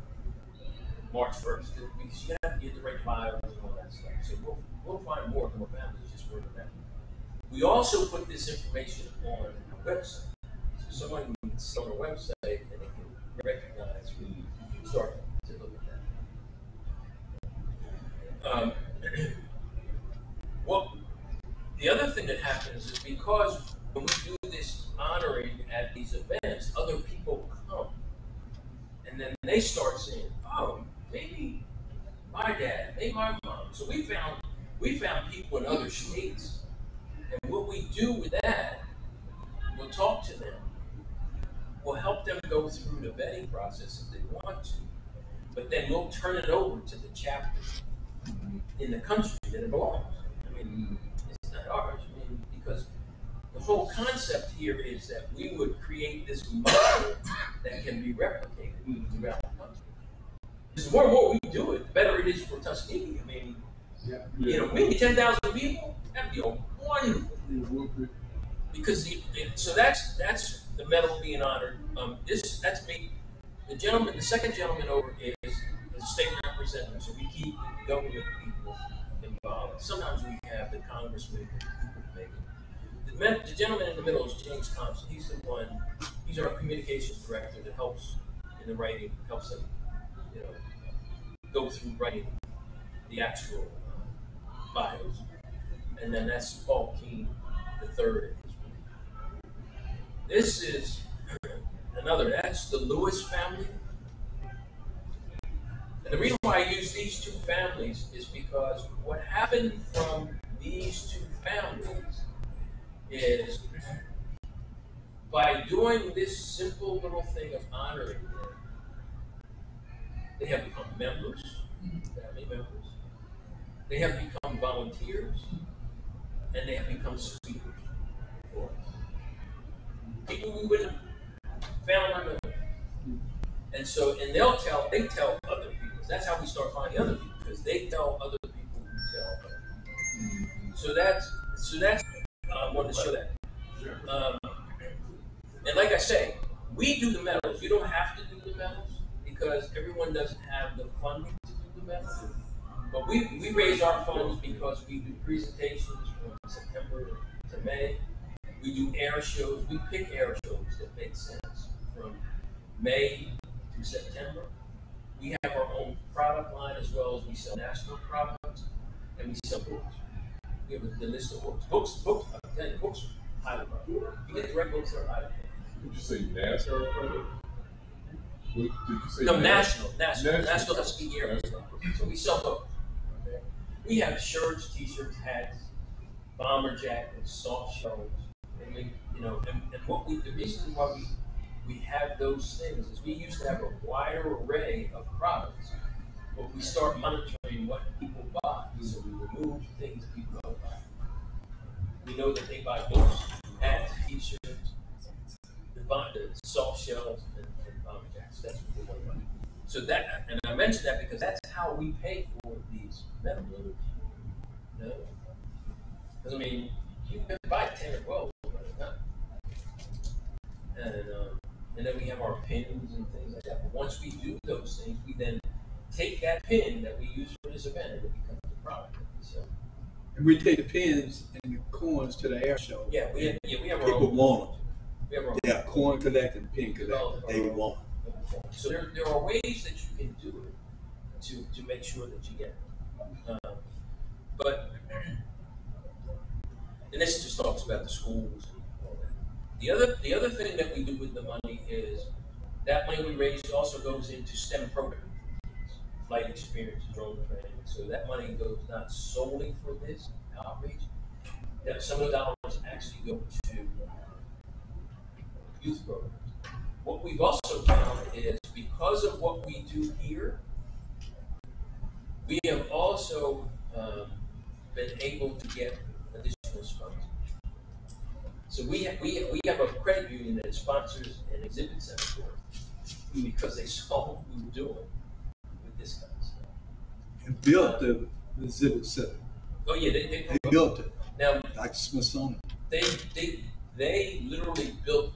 March 1st because you have to get the right bios and all that stuff. So we'll find more and more families just word of mouth. We also put this information on our website. So someone can see on our website and they can recognize when you start to look at that. Well, the other thing that happens is because when we do this honoring at these events, other people come. And then they start saying, "Oh, maybe my dad, maybe my mom." So we found people in other states. And what we do with that, we'll talk to them. We'll help them go through the vetting process if they want to. But then we'll turn it over to the chapter in the country that it belongs. I mean, it's not ours. I mean, because the whole concept here is that we would create this model that can be replicated throughout the country. Because the more and more we do it, the better it is for Tuskegee. I mean, maybe 10,000 people, that'd be wonderful. Because so that's the medal being honored. That's me. The second gentleman over is the state representative. So we keep the government people involved. Sometimes we have the congressman make it. The gentleman in the middle is James Thompson. He's our communications director that helps in the writing, helps them, go through writing the actual bios. And then that's Paul King III. This is that's the Lewis family. And the reason why I use these two families is because what happened from these two families is by doing this simple little thing of honoring them, they have become members, family members. They have become volunteers, and they have become speakers for us. People we wouldn't have found on their own. And so, and they tell other people. That's how we start finding other people, because they tell other people who tell other people. So that's I wanted to show that. And like I say, we do the medals. You don't have to do the medals because everyone doesn't have the funding to do the medals. But we raise our funds because we do presentations from September to May. We do air shows. We pick air shows that make sense from May to September. We have our own product line as well as we sell national products and we sell books. We have the list of books. Books. I'm telling you, books are highly popular. You get the right books, they're highly popular. Did you say NASCAR product? What did you say? No, national Tuskegee Airmen Inc. So we sell books. Okay? We have shirts, t-shirts, hats, bomber jackets, soft shells. And we, and what the reason why we have those things is we used to have a wider array of products, but we start monitoring what people buy. So we remove things people don't buy. We know that they buy books, hats, t-shirts, the soft shells, and bomber jackets. That's what they want to buy. So that, and I mention that because that's how we pay for these metal balloons. Because I mean, you can buy 10 or 12, but and then we have our pins and things like that. But once we do those things, we then take that pin that we use for this event and it becomes the product. So, And we take the pins and the coins to the air show. yeah, we have our People own. want them. We have our own. Yeah, coin collector, pin collector. They want them. So there are ways that you can do it to make sure that you get it. But and this just talks about the schools and all that. The other thing that we do with the money is that money we raise also goes into STEM programs, flight experience, drone training. So that money goes not solely for this outreach. That some of the dollars actually go to youth programs. What we've also found is because of what we do here, we have also been able to get additional sponsors. So we have a credit union that sponsors an exhibit center for us because they saw what we were doing with this kind of stuff. And built the exhibit center. Oh yeah, They built it. Now Like Smithsonian. they literally built.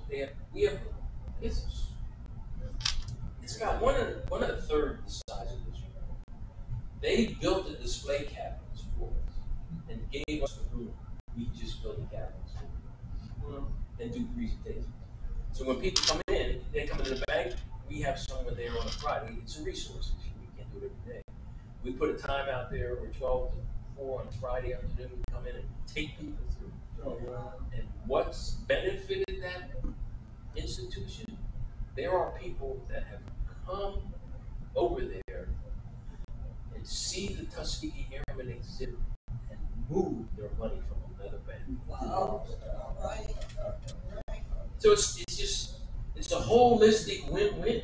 It's about one of the third the size of this room. They built the display cabinets for us and gave us the room. We just built the cabinets and do presentations. So when people come in, they come into the bank. We have someone there on a Friday. It's a resource. We can't do it every day. We put a time out there where 12 to 4 on Friday afternoon. We come in and take people through. And what's benefited that institution? There are people that have come over there and see the Tuskegee Airmen exhibit and move their money from another bank. Wow. Right. So it's a holistic win-win,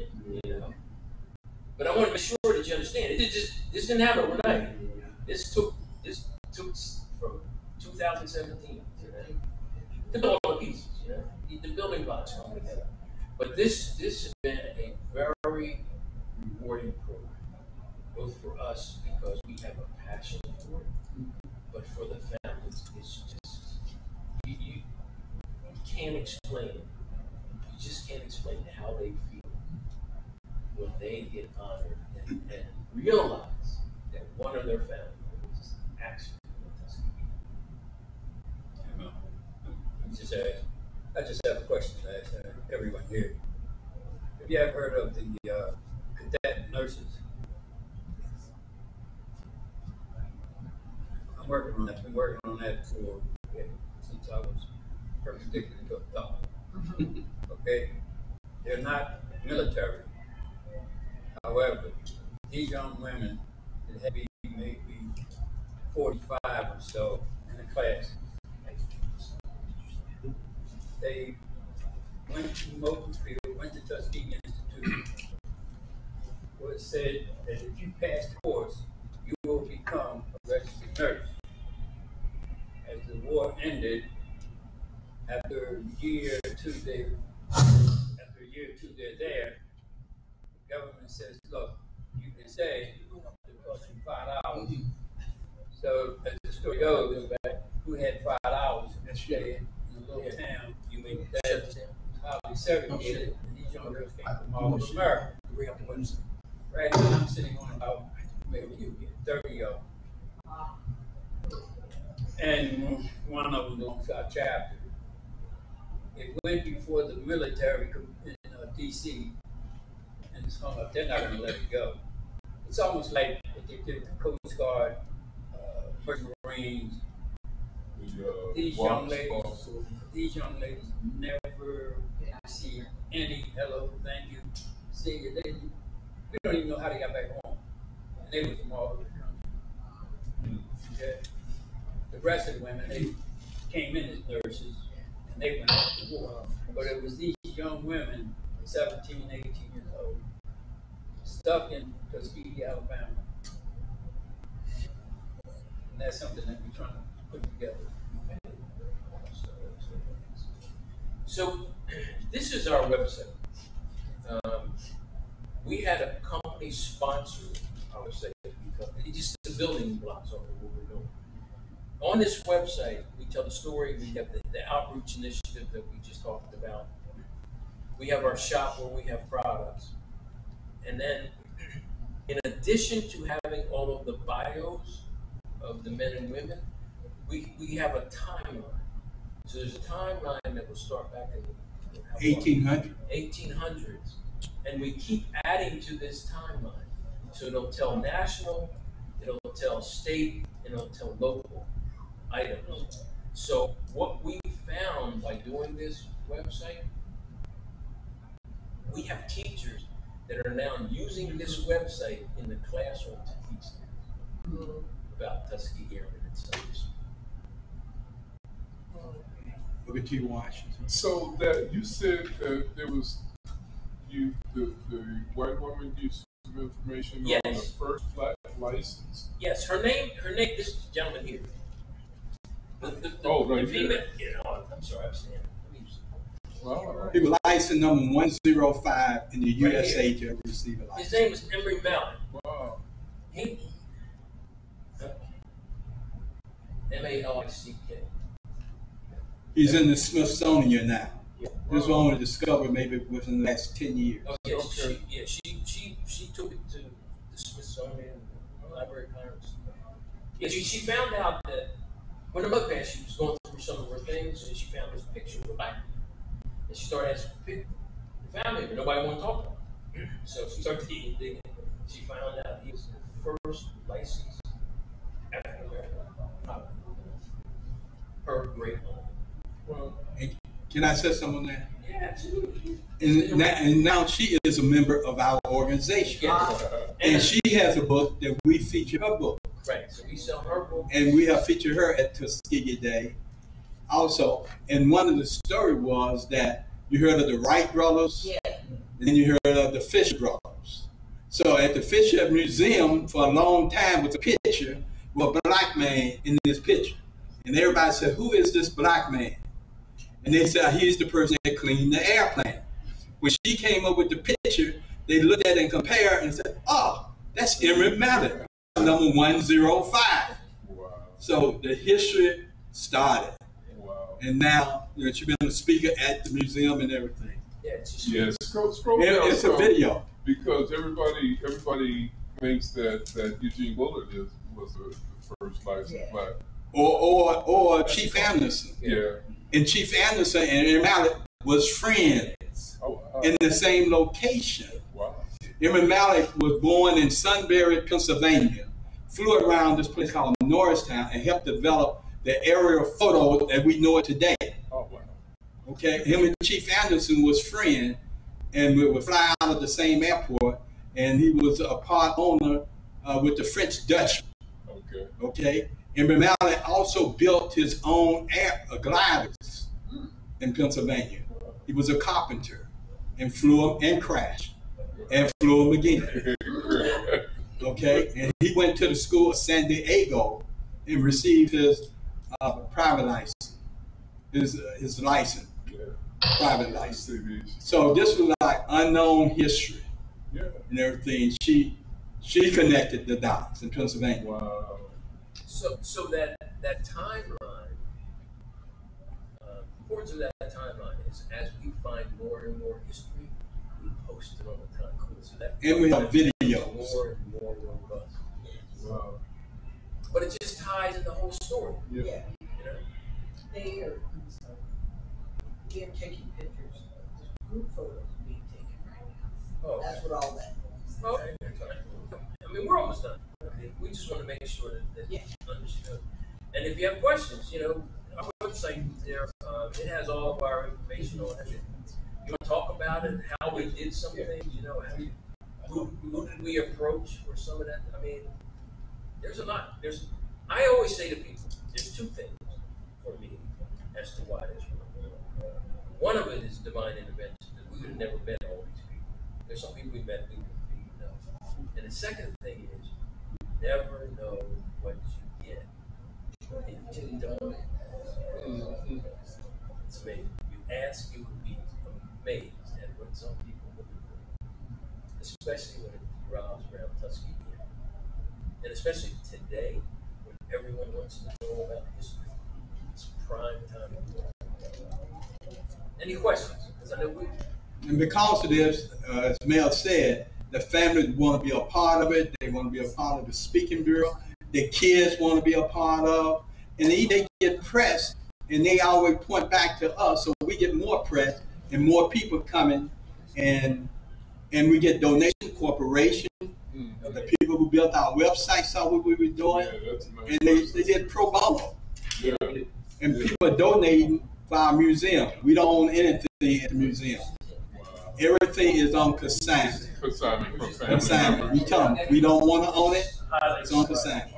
But I want to make sure that you understand this didn't happen overnight. This took from 2017 to build all the pieces, the building blocks come together. But this has been a very rewarding program, both for us because we have a passion for it, but for the families, it's just you can't explain it. You just can't explain how they feel when they get honored and realize that one of their family members is actually in Tuskegee. I just have a question to ask everyone here. Have you ever heard of the cadet nurses? I'm working on that. I've been working on that since I was perpendicular to a thought. Okay? They're not military. However, these young women that had to be maybe 45 or so in the class, they went to Moultonfield, went to Tuskegee Institute, where it said that if you pass the course, you will become a registered nurse. As the war ended, after a year or two they're there, the government says, look, you can stay, it costs you $5. So as the story goes, who had $5 and stayed in a little town, you mean that highly segregated, and these young girls came from all over America. Right now I'm sitting on about maybe 30 of them. And one of them belongs to our chapter. It went before the military in D.C. and it's hung up. They're not going to let it go. It's almost like what they did the Coast Guard, Marines. These young ladies never see any hello, thank you, see you. We don't even know how they got back home. And they were from all over the country. Okay. The rest of the women, they came in as nurses and they went off to war. But it was these young women, 17, 18 years old, stuck in Tuskegee, Alabama. And that's something that we're trying to put together. So this is our website. We had a company sponsor our website. It's just the building blocks of what we're doing. On this website, we tell the story. We have the outreach initiative that we just talked about. We have our shop where we have products. And then, in addition to having all of the bios of the men and women, we have a timeline. So there's a timeline that will start back in the 1800s. And we keep adding to this timeline. So it'll tell national, it'll tell state, and it'll tell local items. So what we found by doing this website, we have teachers that are now using this website in the classroom to teach them about Tuskegee Airmen Inc. Look at T. Washington. So that you said that there was the white woman used some information on the first black license. Yes, her name. This gentleman here. Right the female. I'm sorry, I'm saying. Wow. He was license number 105 in the USA to receive a license. His name is Emery Mallett. Wow. M-A-L-I-C-K. He's in the Smithsonian now. Yeah. This was only discovered maybe within the last 10 years. Oh, yes, okay. She took it to the Smithsonian Library of Congress. Yeah, she found out that when her mother passed, she was going through some of her things, and she found this picture of a black man. And she started asking the family, but nobody wanted to talk to her. So she started digging. She found out he was the first licensed African American. Her great uncle. Well, can I say something on that? Yeah, absolutely. And now she is a member of our organization. Yes. And she has a book that we feature her book. Right, so we sell her book. And we have featured her at Tuskegee Day also. And one of the story was that you heard of the Wright brothers, and you heard of the Fisher brothers. So at the Fisher Museum for a long time was a picture with a black man in this picture. And everybody said, who is this black man? And they said, he's the person that cleaned the airplane. When she came up with the picture, they looked at it and compared and said, oh, that's Emery Mallett, number 105. Wow. So the history started. Wow. And now, she's been a speaker at the museum and everything. Yeah, scroll down. It's a video. Because everybody thinks that Eugene Bullard was the first licensed black. Or Chief Anderson. Yeah. And Chief Anderson and Emery Mallett was friends in the same location. Wow. Emery Mallett was born in Sunbury, Pennsylvania, flew around this place called Norristown and helped develop the aerial photo that we know it today. Oh, wow. Okay, him and Chief Anderson was friends, and we would fly out of the same airport, and he was a part owner with the French Dutch. Okay. Okay, and McMillan also built his own gliders in Pennsylvania. He was a carpenter and flew them and crashed and flew them again. Okay, and he went to the school of San Diego and received his private license, his license, private license. So this was like unknown history and everything. She connected the dots in Pennsylvania. Wow. So that timeline, the importance of that timeline is as we find more and more history, we post it all the time. So that and we have videos. More and more robust. Wow. But it just ties in the whole story. Yeah. You know? They're taking pictures of group photos being taken right now. Oh. That's what all that means. Okay. I mean, we're almost done. I mean, we just want to make sure that you understood. And if you have questions, you know, our website there, it has all of our information on it. You want to talk about it, how we did some things, you know, who did we approach for some of that? I mean, there's a lot. I always say to people, there's two things for me as to why this works. One of it is divine intervention, because we would have never met all these people. There's some people we met we didn't know. And the second thing is, you never know what you get if you don't. It's amazing. You ask, you will be amazed at what some people will do, especially when it revolves around Tuskegee. And especially today, when everyone wants to know about history, it's prime time to do it. Any questions? Because I know and because of this, as Mel said, the families want to be a part of it. They want to be a part of the speaking bureau. The kids want to be a part of, and they get pressed, and they always point back to us, so we get more press and more people coming, and we get donation corporation. The people who built our website saw what we were doing, and they did pro bono. Yeah. And people are donating for our museum. We don't own anything at the museum. Everything is on consignment. Consignment. We tell them we don't want to own it. It's on consignment.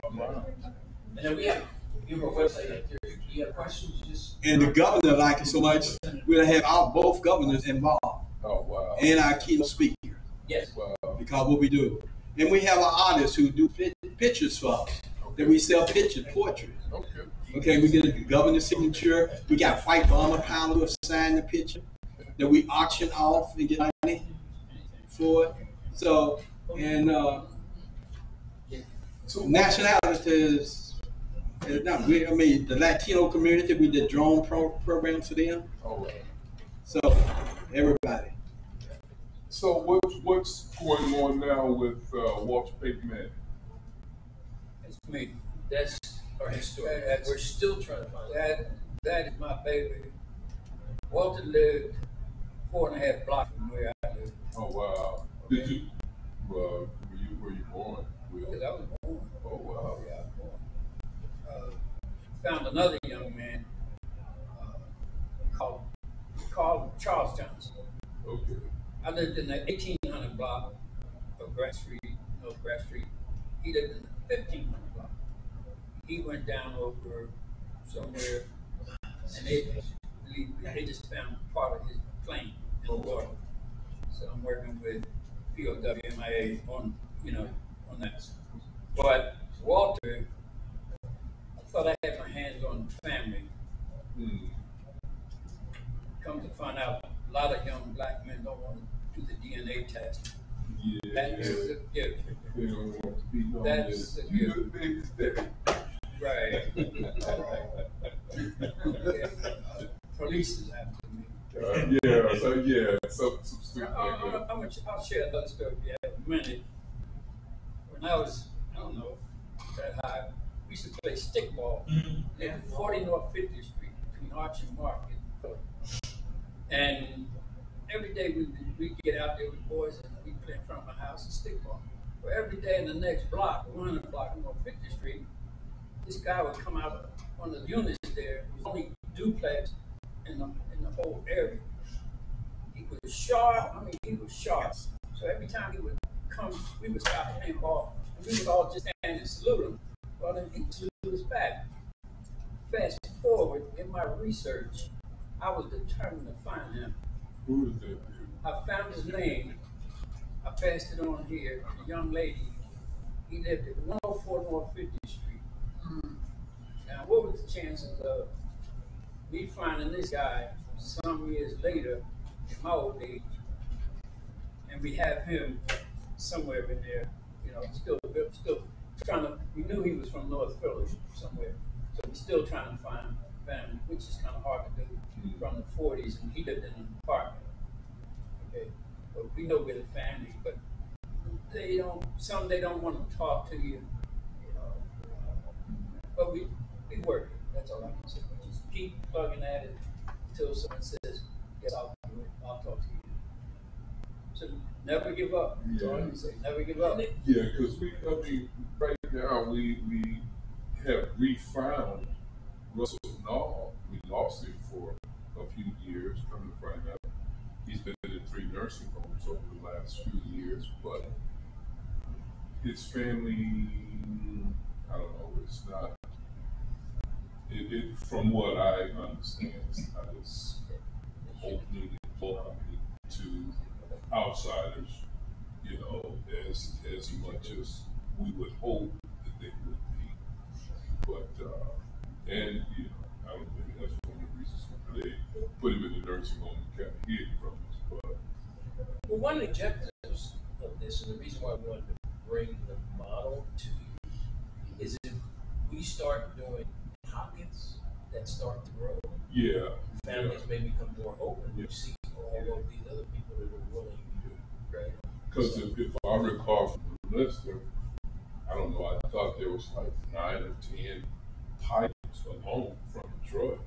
And then we have a website. If you have questions, just. And the governor liked it so much, we'll have both governors involved. Oh wow. And our keynote speaker. Yes. Wow. Because what we do. And we have an artist who do pictures for us. That we sell pictures, portraits. Okay, we get a governor's signature. We got white bomber powder who sign the picture that we auction off and get money for it. So, and nationalities, not we. I mean, the Latino community, we did drone programs for them. Oh, so everybody. So what's going on now with Walter Payton? It's me. That's our history. We're still trying to find that. That is my baby. Walter lived 4.5 blocks from where I live. Oh wow! Did you? Were you born? Because I was born. Oh wow! Yeah, I was born. Found another young man called Charles Johnson. Okay. I lived in the 1800 block of Grass Street. He lived in the 1500 block. He went down over somewhere, and they just found part of his plane in the water. So I'm working with POWMIA on that. But Walter, I thought I had my hands on the family. Come to find out, a lot of young black men don't want to do the DNA test. Yeah. That's a gift. They don't want to be known That's as a gift. Right. Police is after me. Some stuff like that. I'll share another story if you have a minute. When I was, I don't know, that high, we used to play stickball at 40 North 50th Street between Arch and Market. And every day we'd get out there with boys and we'd play in front of my house and stickball. Well, every day in the next block, 100 block on 50th Street, this guy would come out of one of the units there. It was only duplex in the whole area. He was sharp. So every time he would come, we would start playing ball, and we would all just stand and salute him. Well, then he would salute us back. Fast forward, in my research, I was determined to find him. Who is that? I found his name. I passed it on here. A young lady. He lived at 104 North 50th Street. Now, what was the chances of me finding this guy some years later in my old age, and we have him somewhere in there, you know, still trying to, we knew he was from North Philly somewhere, so we're still trying to find family, which is kind of hard to do from the 40s, and he lived in an apartment. Okay, but we know we're the family, but they don't want to talk to you, you know. But we work. That's all I can say. Just keep plugging at it until someone says, "Yes, I'll do it. I'll talk to you." So never give up. That's all I can say. Never give up. Yeah, because right now we have refound Russell Nall. We lost him for a few years. Come to find out, he's been in 3 nursing homes over the last few years, but his family, I don't know, it's not. It from what I understand, it's not as opening and welcoming to outsiders, you know, as much as we would hope that they would be. But and you know, I don't think that's one of the reasons why they put him in the nursing home and kind of hid from us. But Well, one of the objectives of this, and the reason why we wanted to bring the model to you, is if we start doing pockets that start to grow, yeah, families may become more open. You see all of these other people that are willing to, right? because if I recall from the list, I don't know, I thought there was like 9 or 10 pilots alone from Detroit.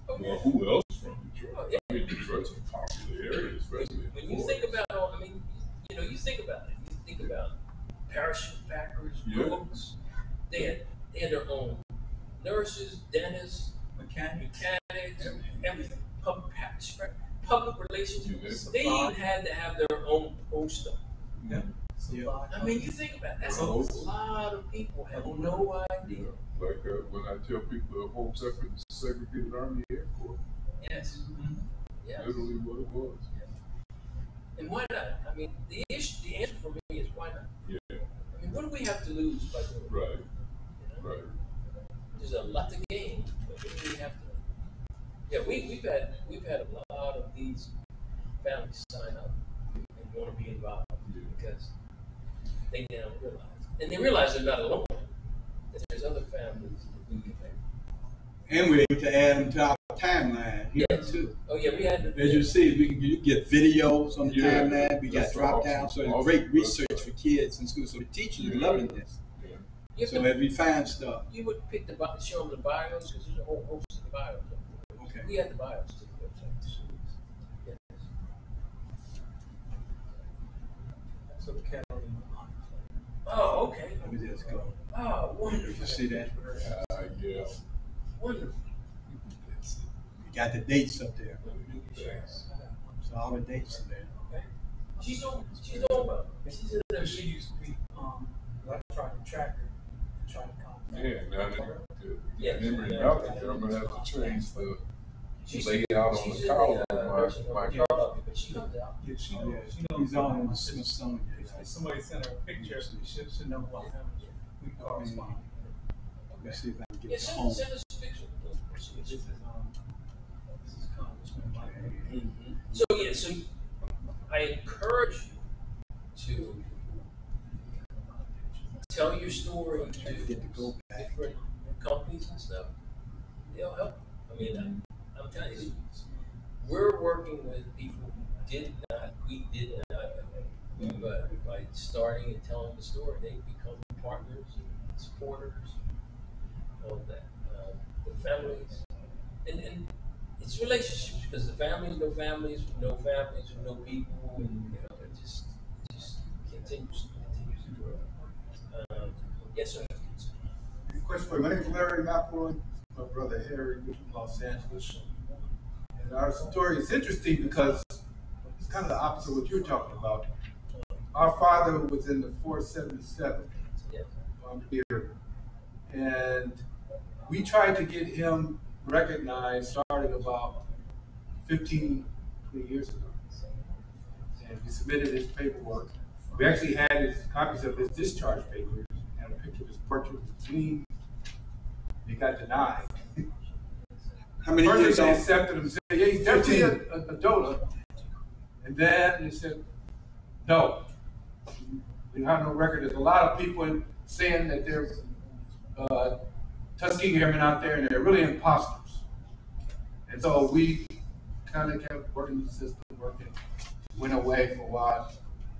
Well, who else is from Detroit? I mean, Detroit's a popular area, especially When you think about, I mean, you know, you think about it. You think about parachute packers, cooks. They had their own nurses, dentists, mechanics, everything. Public relations. They even had to have their own poster. Yeah. I mean, you think about it. That's a lot of people have no idea. Yeah. Like when I tell people the whole segregated Army Airport. Yes. Yes. Literally what it was. And why not? I mean, the answer for me is why not? Yeah. I mean, what do we have to lose by doing it? Right. You know? Right. There's a lot to gain, but what do we have to? Yeah, we've had a lot of these families sign up and want to be involved because they don't realize, and they realize they're not alone. That there's other families that we can make. And we're able to add them to our timeline here too. Oh yeah, we had. As you see, you get videos on the Yeah, timeline. We got that's drop awesome. down, so it's Awesome. great research for kids in school. So the teachers are loving this. Yeah. So as we find stuff, You would pick show them the bios because there's a whole host of the bios. okay. We had the bios to the website. Yes. So Kelly. Oh, okay. Let me just go. Oh, wonderful. You see that? Yeah. Wonderful. You got the dates up there. So all the dates are there. Okay. She's on well. She used to be electronic tracker to try to contact. Yeah, now that Yeah. memory melted, I'm gonna have to change the layout on the column of my car. But she comes out. Yeah, she Yeah, knows. She knows. he's on the Smithsonian. If somebody sent her a picture, she know what happened. We correspond. Let's see if I can Yeah, get the send home. us a picture. This is Congressman Mike. So I encourage you to tell your story to Get to go back. different companies and stuff. They'll help. I mean, I'm telling you, we're working with people who we did not know. But by starting and telling the story, they become partners and supporters of that. The families, and it's relationships because the families know families who know families who know people, and you know it just continues to grow. Yes, sir. Question for you. My name is Larry McElroy. My brother Harry lives in Los Angeles. And our story is interesting because it's kind of the opposite of what you're talking about. our father was in the 477 Yeah. Theater, and we tried to get him recognized starting about 15, 20 years ago. And we submitted his paperwork. We actually had his copies of his discharge papers and a picture of his portrait with clean. He got denied. How many First years they old? accepted him, said, yeah, he's definitely a DOTA. And then they said, no, we have no record. There's a lot of people saying that they're Tuskegee Airmen out there and they're really imposters. And so we kind of kept working the system, went away for a while.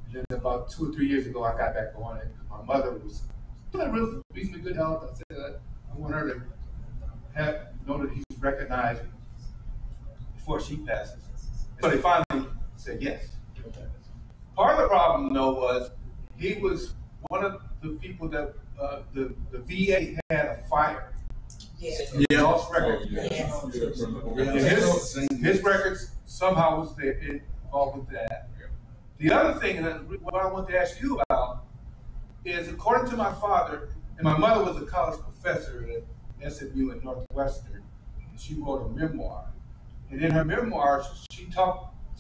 And then about 2 or 3 years ago, I got back on it. My mother was still in reasonably good health. I said, I want her to know that he's recognized before she passes. So they finally said yes. Part of the problem, though, was he was one of the people that the VA had a fire. Yeah. Lost records. Yeah. And his records somehow was there involved with that. The other thing that what I want to ask you about is, according to my father, and my mother was a college professor at SMU in Northwestern, and she wrote a memoir. And in her memoir, she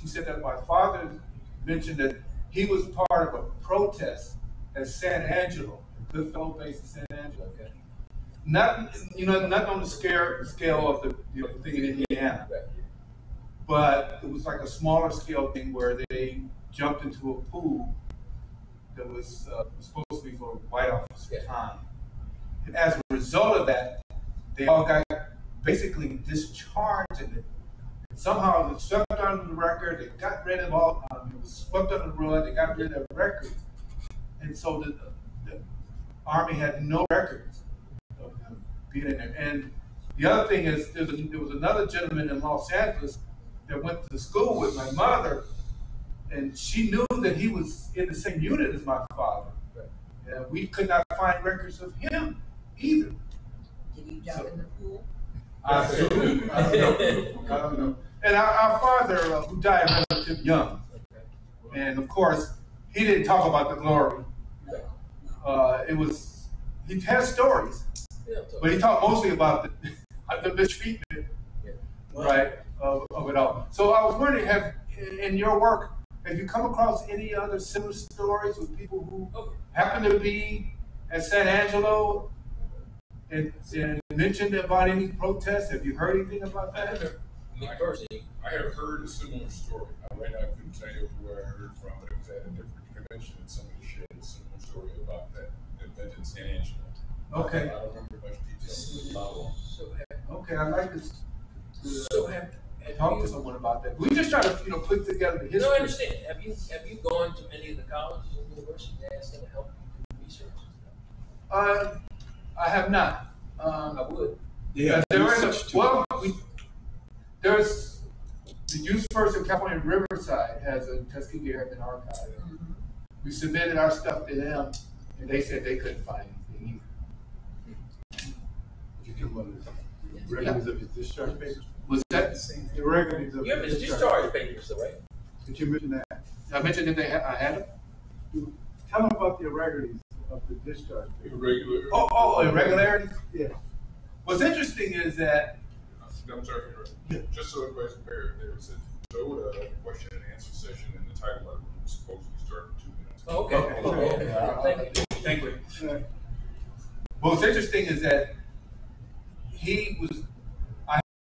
said that my father mentioned that he was part of a protest at San Angelo, the Goodfellow base in San Angelo. Okay. Not on the scale of the thing in Indiana, but it was like a smaller scale thing where they jumped into a pool that was supposed to be for white officer time. And as a result of that, they all got basically discharged, and somehow it swept under the record. They got rid of all. It was swept under the rug. They got rid of the records, and so the Army had no records of him being in there. And the other thing is, there was another gentleman in Los Angeles that went to school with my mother, and she knew that he was in the same unit as my father. And we could not find records of him either. Did you jump in the pool? I don't know. And our father, who died relatively young, and of course, he didn't talk about the glory. He has stories, but he talked mostly about the mistreatment, right, of it all. So I was wondering, in your work, have you come across any other similar stories with people who happen to be at San Angelo and mentioned about any protests? Have you heard anything about that? I have heard a similar story. I couldn't tell you where I heard from, but it was at a different convention, and somebody shared a similar story about that event in San Angelo. Okay. I don't remember much details about it. Okay, I'd like to have talk to someone about that. We just try to put together the history. No, I understand. Have you gone to any of the colleges and universities and asked them to help you do research? I have not. I would. Yeah. There's the Youth First in California Riverside has a Tuskegee Airmen archive. Mm-hmm. We submitted our stuff to them, and they said they couldn't find anything either. Did you get one of the records of his discharge papers? Was that the records of You have his discharge papers, though, right? Did you mention that? I mentioned that I had them. Tell them about the irregularities of the discharge. Irregular. Irregularities? Yeah. What's interesting is that I'm sorry for interrupting. Just so everybody's aware, there was a question and answer session, and the title of it was supposed to start in 2 minutes. Okay. Thank you. What's interesting is that he was